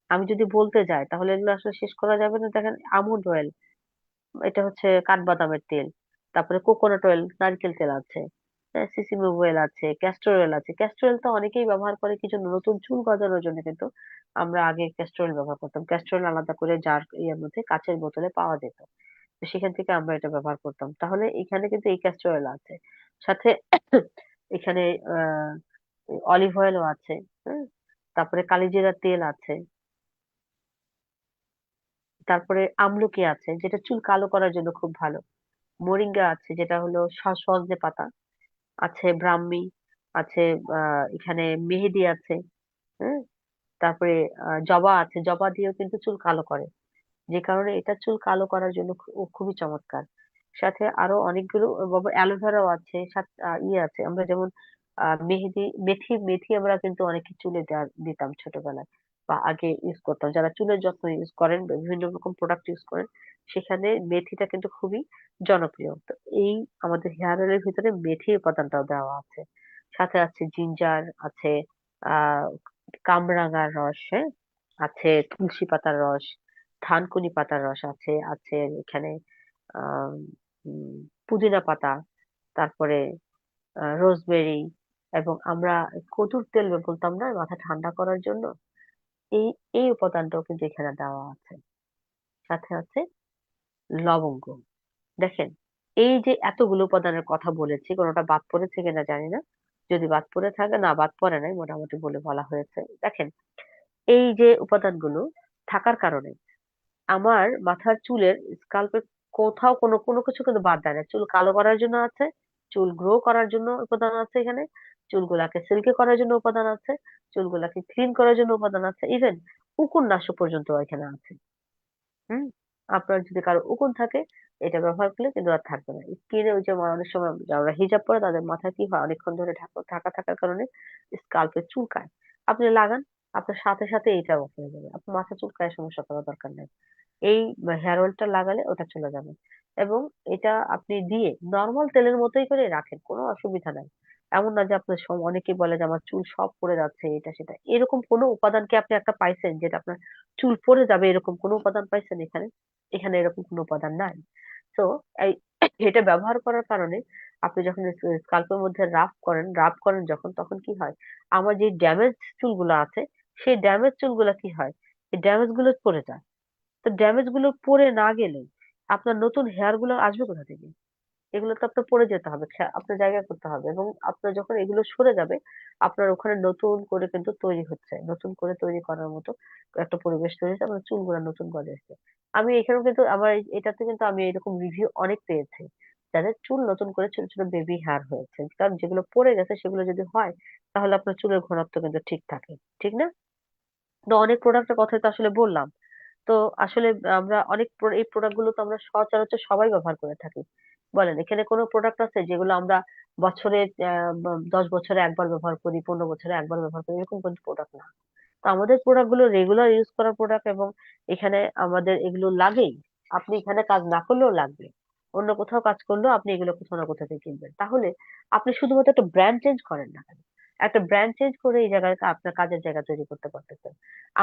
আমি যদি বলতে যাই তাহলে এগুলো আসলে শেষ করা যাবে না। দেখেন, আমন্ড অয়েল, এটা হচ্ছে কাঠবাদামের তেল, তারপরে কোকোনাট অয়েল, নারকেল তেল আছে, সিসিম অয়েল আছে, ক্যাস্টর অয়েল আছে। ক্যাস্টর অয়েল তো অনেকেই ব্যবহার করে কি জন্য, নতুন চুল গজানোর জন্য, কিন্তু আমরা আগে ক্যাস্টর অয়েল ব্যবহার করতাম। ক্যাস্টর অয়েল আলাদা করে জার ইয়ের মধ্যে কাঁচের বোতলে পাওয়া যেত, তো সেখান থেকে আমরা এটা ব্যবহার করতাম। তাহলে এখানে কিন্তু এই ক্যাস্টর অয়েল আছে, সাথে এখানে আহ অলিভ অয়েলও আছে। হ্যাঁ, তারপরে কালিজিরার তেল আছে, তারপরে আমলকি আছে যেটা চুল কালো করার জন্য খুব ভালো, মোরিঙ্গা আছে যেটা হলো সজনে পাতা আছে, ব্রাহ্মী আছে, এখানে মেহেদি আছে। হ্যাঁ, তারপরে জবা আছে, জবা দিয়েও কিন্তু চুল কালো করে, যে কারণে এটা চুল কালো করার জন্য খুবই চমৎকার। সাথে আরো অনেকগুলো অ্যালোভেরাও আছে, সাথে ইয়ে আছে, আমরা যেমন মেথি মেথি আমরা কিন্তু অনেকে চুলে দিতাম ছোটবেলায়, বা আগে ইউজ করতাম, যারা চুলের যত্ন ইউজ করেন বা বিভিন্ন রকম প্রোডাক্ট ইউজ করেন, সেখানে মেথিটা কিন্তু খুবই জনপ্রিয়। তো এই আমাদের হেয়ার অয়েলের ভিতরে মেথি উপাদানটাও দেওয়া আছে। সাথে আছে জিঞ্জার আছে, আহ কামরাঙার রস, হ্যাঁ, আছে তুলসী পাতার রস, থানকুনি পাতার রস আছে, আছে এখানে আহ পুদিনা পাতা, তারপরে রোজমেরি, এবং আমরা কদুর তেল বলতাম না মাথা ঠান্ডা করার জন্য, এই এই উপাদানটাও কিন্তু এখানে দেওয়া আছে। সাথে আছে লবঙ্গ। দেখেন, এই যে এতগুলো উপাদানের কথা বলেছি, কোনোটা বাদ পড়েছে কিনা জানি না, যদি বাদ পড়ে থাকে, না বাদ পড়ে নাই, মোটামুটি বলা হয়েছে। দেখেন, এই যে উপাদানগুলো থাকার কারণে আমার মাথার চুলের স্কাল্পের কোথাও কোনো কোনো কিছু কিন্তু বাদ দেয় না। চুল কালো করার জন্য আছে, চুল গ্রো করার জন্য উপাদান আছে এখানে, চুলগুলাকে সিল্কি করার জন্য উপাদান আছে, চুলগুলাকে ক্লিন করার জন্য উপাদান আছে, ইভেন উকুন নাশক পর্যন্ত এখানে আছে। হুম, আপনার যদি কারো উকুন থাকে, এটা ব্যবহার করলে কিন্তু আর থাকবে না স্কিনে। ওই যে অনেক সময় যারা হিজাব পরে তাদের মাথায় কি হয়, অনেকক্ষণ ধরে ঢাকা থাকার কারণে স্কাল্পে চুলকায়, আপনি লাগান, আপনার সাথে সাথে এইটাও হয়ে যাবে, আপনার মাথা চুলকায় সমস্যা করার দরকার নেই। এই হেয়ার অয়েলটা লাগালে ওটা চলে যাবে। এবং এটা আপনি দিয়ে নর্মাল তেলের মতোই করে রাখেন, কোনো অসুবিধা নাই। এমন না যে আপনার অনেকেই বলে যে আমার চুল সব পড়ে যাচ্ছে, এটা সেটা, এরকম কোনো উপাদান কি আপনি একটা পাইছেন যেটা আপনার চুল পড়ে যাবে, এরকম কোনো উপাদান পাইছেন এখানে? এখানে এরকম কোনো উপাদান নাই। তো এই এটা ব্যবহার করার কারণে আপনি যখন স্কাল্পের মধ্যে রাব করেন যখন, তখন কি হয়, আমার যে ড্যামেজ চুলগুলো আছে, সেই ড্যামেজ চুলগুলো কি হয়, এই ড্যামেজ গুলো পড়ে যায়। তো ড্যামেজ গুলো পড়ে না গেলে আপনার নতুন হেয়ার গুলো আসবে কোথা থেকে? এগুলো তো আপনার পড়ে যেতে হবে, আপনার জায়গায় করতে হবে, এবং আপনার যখন এগুলো সরে যাবে আপনার ওখানে নতুন করে কিন্তু তৈরি হচ্ছে, নতুন করে তৈরি করার মতো একটা পরিবেশ তৈরি হচ্ছে, আপনার চুলগুলো নতুন গজাচ্ছে। আমি এখানেও কিন্তু আমার এটাতে কিন্তু আমি এরকম রিভিউ অনেক পেয়েছি, যাদের চুল নতুন করে ছোট ছোট বেবি হেয়ার হয়েছে, কারণ যেগুলো পড়ে গেছে সেগুলো যদি হয় তাহলে আপনার চুলের ঘনত্ব কিন্তু ঠিক থাকে, ঠিক না? তো অনেক প্রোডাক্টের কথাই তো আসলে বললাম। তো আসলে আমরা অনেক এই প্রোডাক্ট গুলো তো আমরা সচরাচর সবাই ব্যবহার করে থাকি। বলেন এখানে কোনো প্রোডাক্ট আছে যেগুলো আমরা বছরে 10 বছরে একবার ব্যবহার করি, 15 বছরে একবার ব্যবহার করি, এরকম কোনো প্রোডাক্ট না। তো আমাদের প্রোডাক্ট গুলো রেগুলার ইউজ করার প্রোডাক্ট, এবং এখানে আমাদের এগুলো লাগেই। আপনি এখানে কাজ না করলেও লাগবে, অন্য কোথাও কাজ করলেও আপনি এগুলো কোথাও না কোথাও থেকে কিনবেন। তাহলে আপনি শুধুমাত্র একটা ব্র্যান্ড চেঞ্জ করেন না কেন, একটা ব্র্যান্ড চেঞ্জ করে এই জায়গায় আপনার কাজের জায়গা তৈরি করতে পারতেছেন।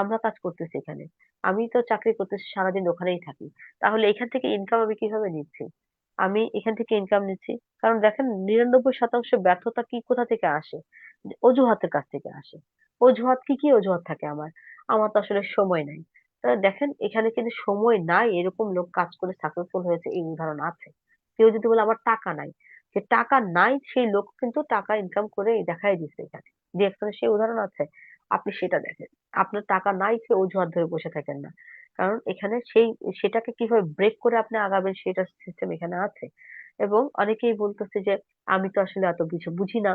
আমরা কাজ করতেছি এখানে, আমি তো চাকরি করতেছি, সারাদিন ওখানেই থাকি, তাহলে এখান থেকে ইনকাম আমি কিভাবে নিচ্ছি? আমি এখান থেকে ইনকাম নিচ্ছি কারণ দেখেন 99% ব্যর্থতা কি কোথা থেকে আসে? যে অজুহাতের কাছ থেকে আসে। অজুহাত কি কি অজুহাত থাকে আমার? আমার তো আসলে সময় নাই। দেখেন এখানে কিন্তু সময় নাই এরকম লোক কাজ করে সাকসেসফুল হয়েছে এই উদাহরণ আছে। কেউ যদি বলে আমার টাকা নাই, যে টাকা নাই সেই লোক কিন্তু টাকা ইনকাম করে দেখাই দিচ্ছে এখানে। ডিএক্সএল সেই উদাহরণ আছে, আপনি সেটা দেখেন। আপনার টাকা নাই সে অজুহাত ধরে বসে থাকেন না, কারণ এখানে সেটাকে কিভাবে ব্রেক করে আপনি আগাবেন সেটা সিস্টেম এখানে আছে। এবং অনেকেই বলতেছে যে আমি তো আসলে এত কিছু বুঝি না,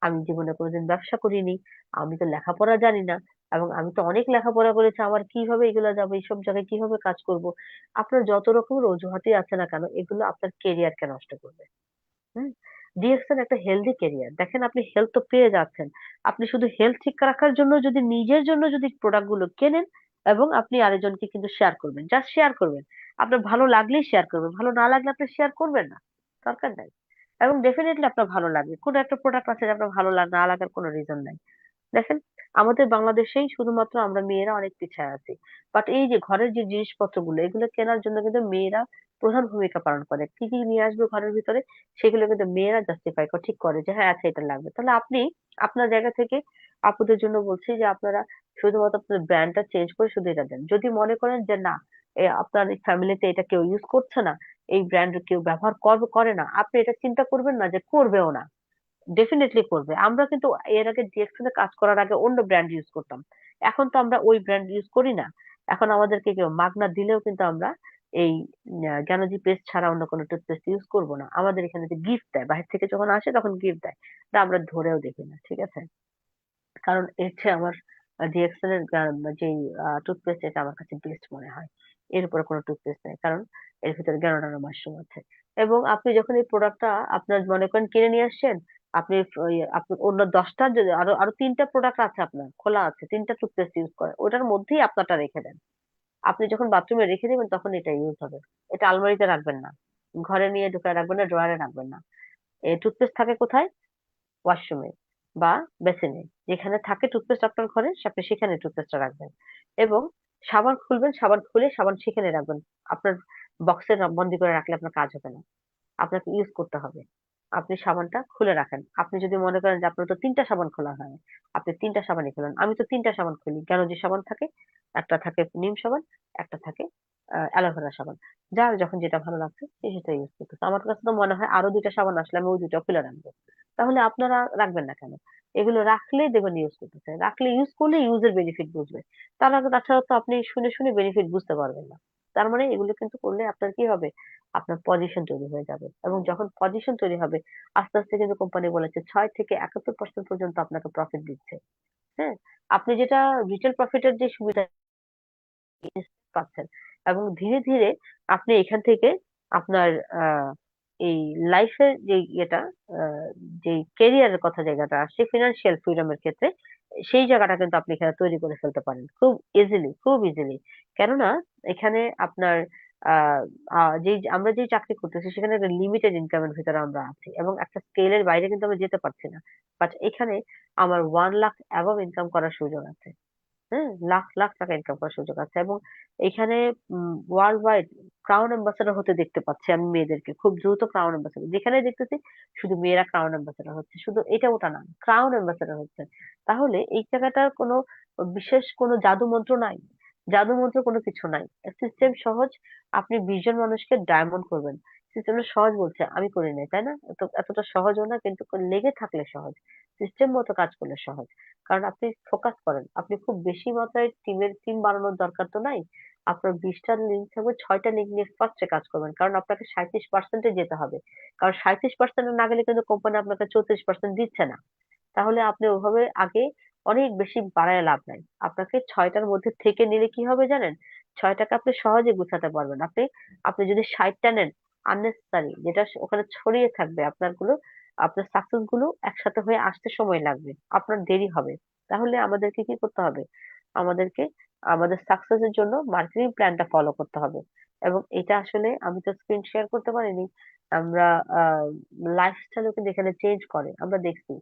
আমি জীবনে কোনোদিন ব্যবসা করিনি, আমি তো লেখাপড়া জানি না, এবং আমি তো অনেক লেখাপড়া করেছি, আমার কিভাবে এগুলো যাবে, এইসব জায়গায় কিভাবে কাজ করব? আপনার যত রকমের অজুহাতই আছে না কেন, এগুলো আপনার কেরিয়ারকে নষ্ট করবে। হুম? ডিএক্সএল একটা হেলদি ক্যারিয়ার, দেখেন আপনি হেলথ তো পেয়ে যাচ্ছেন, আপনি শুধু হেলথ ঠিক রাখার জন্য যদি নিজের জন্য যদি প্রোডাক্ট গুলো কেনেন এবং আপনি আরেকজনকে কিন্তু শেয়ার করবেন, জাস্ট শেয়ার করবেন, আপনার ভালো লাগলেই শেয়ার করবেন, ভালো না লাগলে আপনি শেয়ার করবেন না, দরকার নাই। এবং ডেফিনেটলি আপনার ভালো লাগবে, কোনো একটা প্রোডাক্ট আছে যে আপনার ভালো না লাগার কোনো রিজন নাই। দেখেন আমাদের বাংলাদেশেই শুধুমাত্র আমরা মেয়েরা অনেক পিছায় আছি, বাট এই যে ঘরের যে জিনিসপত্রগুলো এগুলো কেনার জন্য কিন্তু মেয়েরা প্রধান ভূমিকা পালন করে। কি কি নিয়ে আসবে ঘরের ভিতরে সেগুলো কিন্তু মেয়েরা জাস্টিফাই করে, ঠিক করে যে হ্যাঁ আচ্ছা এটা লাগবে। তাহলে আপনি আপনার জায়গা থেকে আপুদের জন্য বলছি যে আপনারা শুধুমাত্র আপনার ব্র্যান্ডটা চেঞ্জ করে শুধু এটা দেন। যদি মনে করেন যে না আপনার ফ্যামিলিতে এটা কেউ ইউজ করছে না, এই ব্র্যান্ড কেউ ব্যবহার করে না, আপনি এটা চিন্তা করবেন না যে করবেও না, ডেফিনেটলি করবে। আমরা কিন্তু এর আগে ডিএক্সএল এ কাজ করার আগে অন্য ব্র্যান্ড ইউজ করতাম, এখন তো আমরা ওই ব্র্যান্ড ইউজ করি না। এখন আমাদেরকে কেউ মাগনা দিলেও কিন্তু আমরা এই জ্ঞানজি পেস্ট ছাড়া অন্য কোনো টুথপেস্ট ইউজ করব না। আমাদের এখানে যে গিফট দেয় বাহির থেকে যখন আসে তখন গিফট দেয়, তা আমরা ধরেও দেখি না, ঠিক আছে? কারণ এর চেয়ে আমার ডিএক্সএল এর যে টুথপেস্ট এটা আমার কাছে বেস্ট মনে হয়। এর উপরে কোনো টুথপেস্ট নেই, কারণ এর ভিতরে গ্যানোডার মাশরুম আছে। এবং আপনি যখন এই প্রোডাক্টটা আপনার মনে করেন কিনে নিয়ে আসছেন, আপনি আপনি অন্য 10টা যদি আরো আরো 3টা প্রোডাক্ট আছে আপনার খোলা আছে, 3টা টুথপেস্ট ইউজ করে ওটার মধ্যেই আপনারটা রেখে দেন। আপনি যখন বাথরুমে রেখে দিবেন তখন এটা ইউজ হবে। এটা আলমারিতে রাখবেন না, ঘরে নিয়ে ঢুকায় রাখবেন না, ড্রয়ারে রাখবেন না। এই টুথপেস্ট থাকে কোথায়? ওয়াশরুমে বা বেসিনে, যেখানে থাকে টুথপেস্ট আপনার ঘরে আপনি সেখানে টুথপেস্টটা রাখবেন। এবং সাবান খুলবেন, সাবান খুলে সাবান সেখানে রাখবেন। আপনার বক্সে বন্দি করে রাখলে আপনার কাজ হবে না, আপনাকে ইউজ করতে হবে। আপনি সাবানটা খুলে রাখেন। আপনি যদি মনে করেন যে আপনার তো 3টা সাবান খোলা হয়, আপনি 3টা সাবানই খুলেন। আমি তো 3টা সাবান খুলি, কেন যে সাবান থাকে, একটা থাকে নিম সাবান, একটা থাকে অ্যালোভেরা সাবান। যার যখন যেটা ভালো লাগছে সে সেটা ইউজ করতেছে। আমার কাছে তো মনে হয় আরো 2টা সাবান আসলে আমি ওই 2টা খুলে রাখবো। তাহলে আপনারা রাখবেন না কেন? এগুলো রাখলেই দেখবেন ইউজ করতেছে, রাখলে ইউজ করলে ইউজের বেনিফিট বুঝবে। তাছাড়া তো আপনি শুনে শুনে বেনিফিট বুঝতে পারবেন না। তার মানে এগুলো কিন্তু করলে আপনার কি হবে, আপনার পজিশন তৈরি হয়ে যাবে, এবং যখন পজিশন তৈরি হবে আস্তে আস্তে কিন্তু কোম্পানি বলেছে 6 থেকে 71% পর্যন্ত আপনাকে প্রফিট দিচ্ছে। হ্যাঁ, আপনি যেটা রিটেল প্রফিটের যে সুবিধা পাচ্ছেন, এবং ধীরে ধীরে আপনি এখান থেকে আপনার আহ এই লাইফের যে ইয়েটা আহ, যে কেরিয়ারের কথা জায়গাটা আসছে ফিনান্সিয়াল ফ্রিডমের ক্ষেত্রে, সেই জায়গাটা কিন্তু আপনি এখানে তৈরি করে ফেলতে পারেন খুব ইজিলি, খুব ইজিলি। কেননা এখানে আপনার আহ যে আমরা যে চাকরি করতেছি সেখানে একটা লিমিটেড ইনকামের ভিতরে আমরা আছি, এবং একটা স্কেলের বাইরে কিন্তু আমরা যেতে পারছি না। বাট এখানে আমার 1 লাখ অ্যাবভ ইনকাম করার সুযোগ আছে। হ্যাঁ, লাখ লাখ টাকা ইনকাম করার সুযোগ আছে। এবং এখানে ওয়ার্ল্ড ওয়াইড ক্রাউন অ্যাম্বাসাডর হতে দেখতে পাচ্ছি আমি মেয়েদেরকে, খুব দ্রুত ক্রাউন অ্যাম্বাসাডর যেখানে দেখতেছি শুধু মেয়েরা ক্রাউন অ্যাম্বাসাডর হচ্ছে, শুধু এটা ওটা না, ক্রাউন অ্যাম্বাসাডর হচ্ছে। তাহলে এই জায়গাটার কোনো বিশেষ কোনো জাদু মন্ত্র নাই, জাদু মন্ত্র কোনো কিছু নাই, সিস্টেম সহজ। আপনি 20 জন মানুষকে ডায়মন্ড করবেন, সিস্টেমটা সহজ বলছে, আমি করি নাই, তাই না? এতটা সহজও না, কিন্তু লেগে থাকলে সহজ, সিস্টেম মতো কাজ করলে সহজ। কারণ আপনি ফোকাস করেন, আপনি খুব বেশি মাত্রায় টিম বানানোর দরকার তো নাই। আপনার 20টা লিঙ্ক থাকবে, 6টা লিঙ্ক নিয়ে ফার্স্টে কাজ করবেন, কারণ আপনাকে 37%-এ যেতে হবে। কারণ 37% না গেলে কিন্তু কোম্পানি আপনাকে 34% দিচ্ছে না। তাহলে আপনি ওভাবে আগে অনেক বেশি বাড়ায় লাভ নাই। আপনাকে 6টার মধ্যে থেকে নিলে কি হবে জানেন? 6টাকে আপনি সহজে গুছাতে পারবেন। আপনি আপনি যদি 60টা নেন, আননেসেসারি যেটা ওখানে ছড়িয়ে থাকবে, আপনার সাকসেস গুলো একসাথে হয়ে আসতে সময় লাগবে, আপনার দেরি হবে। তাহলে আমাদেরকে কি করতে হবে? আমাদেরকে আমাদের সাকসেসের জন্য মার্কেটিং প্ল্যানটা ফলো করতে হবে। এবং এটা আসলে আমি তো স্ক্রিন শেয়ার করতে পারিনি। আমরা লাইফস্টাইলও কিন্তু এখানে চেঞ্জ করে, আমরা দেখছি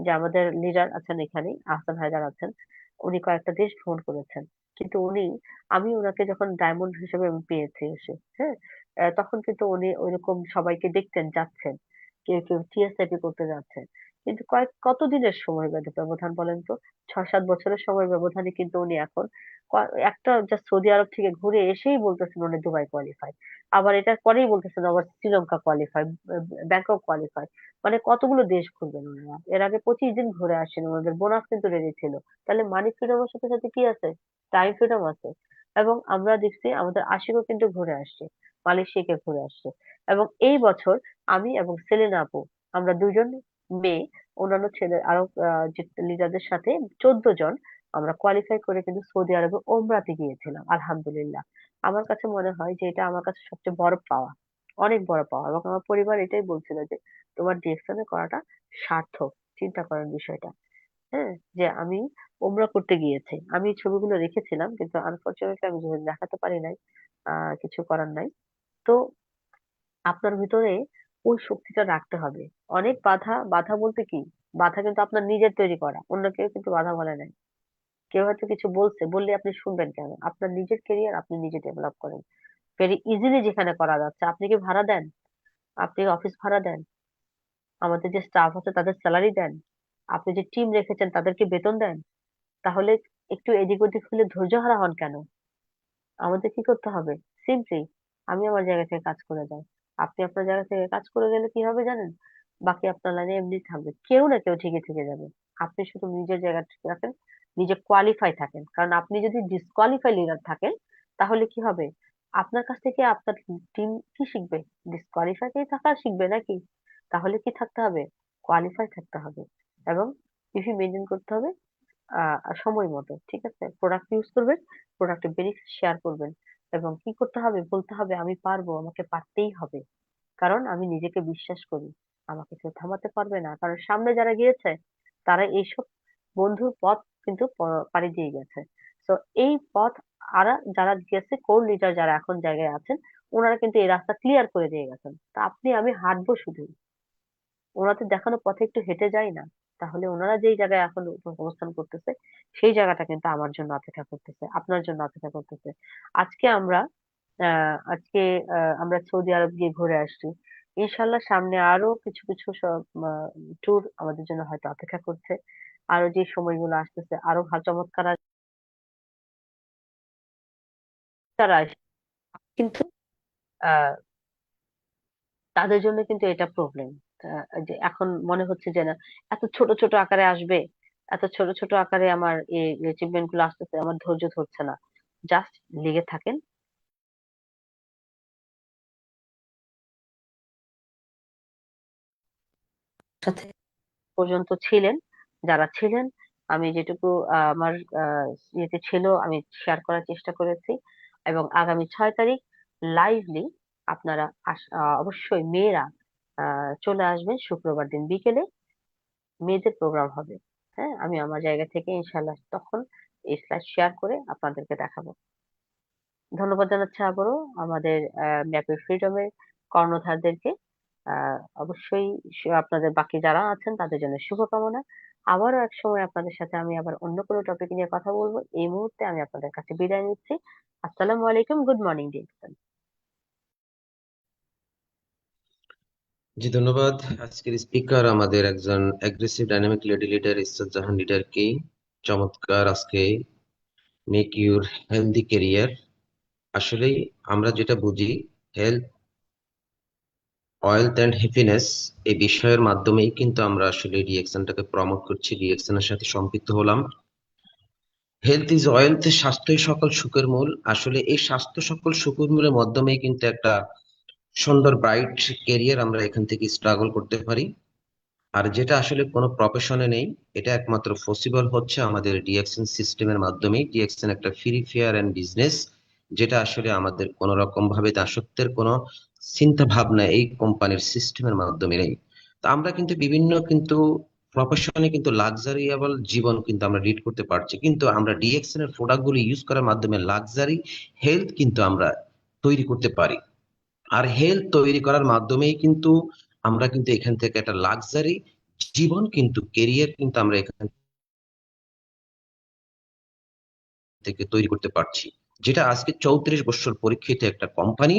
যে আমাদের লিডার আছেন এখানে, আহসান হায়দার আছেন, উনি কয়েকটা দেশ ভ্রমণ করেছেন। কিন্তু আমি ওনাকে যখন ডায়মন্ড হিসেবে আমি পেয়েছি এসে, হ্যাঁ, তখন কিন্তু উনি ওইরকম সবাইকে দেখতেন যাচ্ছেন, কেউ কেউ টিএসআইপি করতে যাচ্ছেন। কিন্তু কত দিনের সময় ব্যবধান বলেন তো? 6-7 বছরের সময় ব্যবধানে কিন্তু উনি এখন একটা জাস্ট সৌদি আরব থেকে ঘুরে এসেই বলতেছেন উনি দুবাই কোয়ালিফাই, আবার এটার পরেই বলতেছেন আবার শ্রীলঙ্কা কোয়ালিফাই, ব্যাংকক কোয়ালিফাই। মানে কতগুলো দেশ ঘুরবেন ওনারা? এর আগে 25 দিন ঘুরে আসেন, ওনাদের বোনাস কিন্তু রেডি ছিল। তাহলে মানি ফ্রিডমের সাথে সাথে কি আছে? টাইম ফ্রিডম আছে। এবং আমরা দেখছি আমাদের আশিকও কিন্তু ঘুরে আসছে, মালয়েশিয়াকে ঘুরে আসছে। এবং এই বছর আমি এবং সেলিনা আপু, আমরা দুজন মেয়ে, অন্যান্য ছেলে আরো যে লিডারদের সাথে 14 জন আমরা কোয়ালিফাই করে কিন্তু সৌদি আরবে ওমরাতে গিয়েছিলাম, আলহামদুলিল্লাহ। আমার কাছে মনে হয় যে এটা আমার কাছে সবচেয়ে বড় পাওয়া, অনেক বড় পাওয়া। এবং আমার পরিবার এটাই বলছিল যে তোমার ডিএক্সএন এ করাটা সার্থক। চিন্তা করার বিষয়টা, হ্যাঁ, যে আমি ওমরা করতে গিয়েছি। আমি এই ছবিগুলো রেখেছিলাম, কিন্তু আনফরচুনেটলি আমি দেখাতে পারি নাই, কিছু করার নাই। তো আপনার ভিতরে ওই শক্তিটা রাখতে হবে। অনেক বাধা, বাধা বলতে কি, বাধা কিন্তু আপনার নিজের তৈরি করা, অন্য কেউ কিন্তু বাধা বলে নাই। কেউ হয়তো কিছু বলছে, বললে আপনি শুনবেন কেন? আপনার নিজের ক্যারিয়ার আপনি নিজে ডেভেলপ করেন, ভেরি ইজিলি যেখানে করা যাচ্ছে। আপনি কি ভাড়া দেন? আপনি অফিস ভাড়া দেন? আমাদের যে স্টাফ আছে তাদের স্যালারি দেন? আপনি যে টিম রেখেছেন তাদেরকে বেতন দেন? তাহলে একটু এদিক ওদিক হলে ধৈর্যহারা হন কেন? আমাদের কি করতে হবে? সিম্পলি আমি আমার জায়গা থেকে কাজ করে যাই, আপনি আপনার জায়গা থেকে কাজ করে গেলে কি হবে জানেন? বাকি আপনার লাইনে এমনি থাকবে, কেউ না কেউ ঠিকই থেকে যাবে। আপনি শুধু নিজের জায়গা ঠিক রাখেন, নিজে কোয়ালিফাই থাকেন। কারণ আপনি যদি ডিসকোয়ালিফাই লিডার থাকেন, তাহলে কি হবে? আপনার কাছ থেকে আপনার টিম কি শিখবে? ডিসকোয়ালিফাই থাকা শিখবে নাকি? তাহলে কি থাকতে হবে? কোয়ালিফাই থাকতে হবে। এবং ইভি মেনটেন করতে হবে সময় মতো, ঠিক আছে? প্রোডাক্ট ইউজ করবেন, প্রোডাক্টের বেনিফিট শেয়ার করবেন। এবং কি করতে হবে? বলতে হবে আমি পারবো, আমাকে পারতেই হবে। কারণ আমি নিজেকে বিশ্বাস করি, আমাকে কেউ থামাতে পারবে না। কারণ সামনে যারা গিয়েছে তারা এইসব বন্ধুর পথ কিন্তু পাড়ি দিয়ে গেছে। তো এই পথ যারা গেছে, কোর লিডার যারা এখন জায়গায় আছেন, ওনারা কিন্তু এই রাস্তা ক্লিয়ার করে দিয়ে গেছেন। তা আপনি আমি হাঁটবো শুধু, ওনাদের দেখানো পথে একটু হেঁটে যাই না, তাহলে ওনারা যেই জায়গায় এখন অবস্থান করতেছে, সেই জায়গাটা কিন্তু আমার জন্য অপেক্ষা করতেছে, আপনার জন্য অপেক্ষা করতেছে। আজকে আমরা আজকে আমরা সৌদি আরব গিয়ে ঘুরে আসছি। ইনশাল্লাহ সামনে আরো কিছু কিছু সব ট্যুর আমাদের জন্য হয়তো অপেক্ষা করছে। আরো যে সময়গুলো আসতেছে আরো ভালো চমৎকার তারা কিন্তু আহ তাদের জন্য কিন্তু এটা প্রবলেম, যে এখন মনে হচ্ছে যে না, এত ছোট ছোট আকারে আসবে, এত ছোট ছোট আকারে আমার এই অ্যাচিভমেন্ট গুলো আসতেছে, আমার ধৈর্য ধরছে না। জাস্ট লেগে থাকেন। সাথে পর্যন্ত ছিলেন, যারা ছিলেন, আমি যেটুকু আমার ইয়েতে ছিল আমি শেয়ার করার চেষ্টা করেছি। এবং আগামী 6 তারিখ লাইভলি আপনারা অবশ্যই মেয়েরা চলে আসবেন শুক্রবার দিন বিকেলে, মেয়েদের প্রোগ্রাম হবে। হ্যাঁ, আমি আমার জায়গা থেকে ইনশাল্লাহ তখন এই স্লাইড শেয়ার করে আপনাদেরকে দেখাবো। ধন্যবাদ জানাচ্ছি আবারও আমাদের ম্যাপের ফ্রিডমের কর্ণধারদেরকে। অবশ্যই আপনাদের বাকি যারা আছেন তাদের জন্য শুভকামনা। আবারও এক সময় আপনাদের সাথে আমি আবার অন্য কোনো টপিক নিয়ে কথা বলবো। এই মুহূর্তে আমি আপনাদের কাছে বিদায় নিচ্ছি। আসসালামু আলাইকুম, গুড মর্নিং ডিয়ার। জি ধন্যবাদ। আজকের স্পিকার আমাদের একজন aggressive dynamic lady leader Israt Jahan লিডারকে। চমৎকার আজকে মেক ইউর হেলদি ক্যারিয়ার। আসলেই আমরা যেটা বুঝি, হেলথ ওয়েলথ অ্যান্ড হ্যাপিনেস এই বিষয়ের মাধ্যমেই কিন্তু আমরা আসলে রিঅ্যাকশনটাকে প্রমোট করছি, রিঅ্যাকশনের সাথে সম্পৃক্ত হলাম। হেলথ ইজ ওয়েলথ, স্বাস্থ্যই সকল সুখের মূল। আসলে এই স্বাস্থ্য সকল সুখের মূলের মাধ্যমেই কিন্তু একটা সুন্দর ব্রাইট কেরিয়ার আমরা এখান থেকে স্ট্রাগল করতে পারি। আর যেটা আসলে কোনো প্রফেশনে নেই, এটা একমাত্র পসিবল হচ্ছে আমাদের ডিএক্সএন সিস্টেমের মাধ্যমে। ডিএক্সএন একটা ফ্রি ফেয়ার এন্ড বিজনেস, যেটা আসলে আমাদের কোনো রকম ভাবে দাসত্বের কোনো চিন্তা ভাবনা এই কোম্পানির সিস্টেমের মাধ্যমে নেই। তো আমরা কিন্তু বিভিন্ন কিন্তু প্রফেশনে কিন্তু লাক্সারিয়েবল জীবন কিন্তু আমরা লিড করতে পারছি, কিন্তু আমরা ডিএক্সএন এর প্রোডাক্ট গুলো ইউজ করার মাধ্যমে লাক্সারি হেলথ কিন্তু আমরা তৈরি করতে পারি। আর হেলথ তৈরি করার মাধ্যমেই কিন্তু আমরা কিন্তু এখান থেকে একটা লাক্সারি জীবন কিন্তু কেরিয়ার কিন্তু আমরা এখান থেকে তৈরি করতে পারছি, যেটা আজকে 34 বছর পরীক্ষিত একটা কোম্পানি।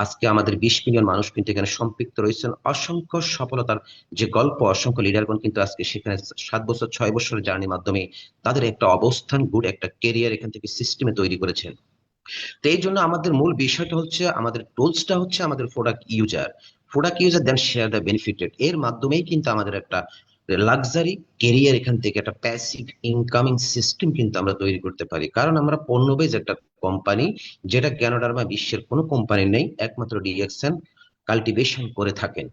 আজকে আমাদের 20 মিলিয়ন মানুষ কিন্তু এখানে সম্পৃক্ত রয়েছেন। অসংখ্য সফলতার যে গল্প, অসংখ্য লিডারগণ কিন্তু আজকে সেখানে 7 বছর 6 বছরের জার্নির মাধ্যমে তাদের একটা অবস্থান, গুড একটা কেরিয়ার এখান থেকে সিস্টেমে তৈরি করেছেন। তো এই জন্য আমাদের মূল বিষয়টা হচ্ছে, আমাদের টুলসটা হচ্ছে আমাদের product user then share the benefited. এর মাধ্যমেই কিন্তু আমাদের একটা লাক্সারি কেরিয়ার, এখান থেকে একটা প্যাসিভ ইনকামিং সিস্টেম কিন্তু আমরা তৈরি করতে পারি। কারণ আমরা পণ্য বেজ একটা কোম্পানি, যেটা জ্ঞানোডার্মা বিশ্বের কোনো কোম্পানি নেই, একমাত্র ডিএক্সএন কাল্টিভেশন করে থাকেন।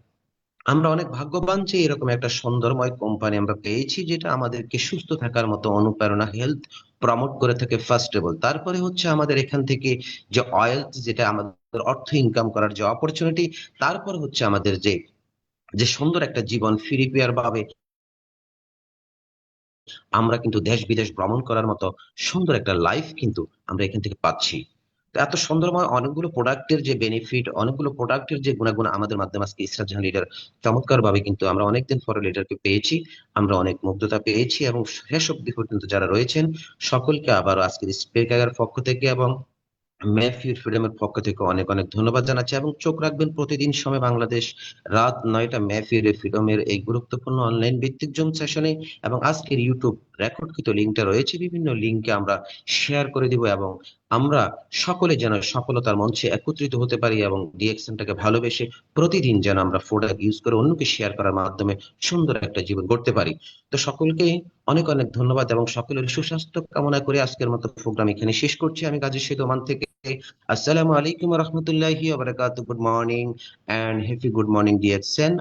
আমরা অনেক ভাগ্যবান যে এরকম একটা সুন্দরময় কোম্পানি আমরা পেয়েছি, যেটা আমাদেরকে সুস্থ থাকার মতো অনুপ্রেরণা, হেলথ প্রমোট করে থাকে ফার্স্ট অফ অল। তারপরে হচ্ছে আমাদের এখান থেকে যে অয়েল, যেটা আমাদের অর্থ ইনকাম করার যে অপরচুনিটি। তারপর হচ্ছে আমাদের যে যে সুন্দর একটা জীবন ফ্রি পেয়ার ভাবে আমরা কিন্তু দেশ বিদেশ ভ্রমণ করার মতো সুন্দর একটা লাইফ কিন্তু আমরা এখান থেকে পাচ্ছি। তো এত সুন্দরময় অনেকগুলো প্রোডাক্টের যে বেনিফিট, অনেকগুলো প্রোডাক্টের যে গুণাগুণ আমাদের মাধ্যমে আজকে ইসরাত জাহান লিডার চমৎকার ভাবে কিন্তু আমরা অনেকদিন পরে লিডারকে পেয়েছি, আমরা অনেক মুগ্ধতা পেয়েছি। এবং শেষ অব্দি পর্যন্ত যারা রয়েছেন সকলকে আবারও আজকের স্পিকারের পক্ষ থেকে এবং মেফিউর ফ্রিডমের পক্ষ থেকে অনেক অনেক ধন্যবাদ জানাচ্ছি। এবং চোখ রাখবেন প্রতিদিন সময় বাংলাদেশ রাত 9টা মেফিউর ফ্রিডমের এই গুরুত্বপূর্ণ অনলাইন ভিত্তিক জুম সেশনে। এবং আজকের ইউটিউব রেকর্ডকৃত লিঙ্কটা রয়েছে, বিভিন্ন লিঙ্কে আমরা শেয়ার করে দিব, এবং আমরা সকলে যেন সফলতার মঞ্চে একত্রিত হতে পারি এবং ডিএক্সএনটাকে ভালোবেসে প্রতিদিন যেন আমরা প্রোডাক্ট ইউজ করে অন্যকে শেয়ার করার মাধ্যমে সুন্দর একটা জীবন গড়তে পারি। তো সকলকে অনেক অনেক ধন্যবাদ এবং সকলের সুস্বাস্থ্য কামনা করে আজকের মতো প্রোগ্রাম এখানে শেষ করছি। আমি গাজী শহীদ ওমান থেকে। আসসালামু আলাইকুম রহমতুল্লাহি ওয়া বারাকাতুহু। Good morning and happy good morning DXN.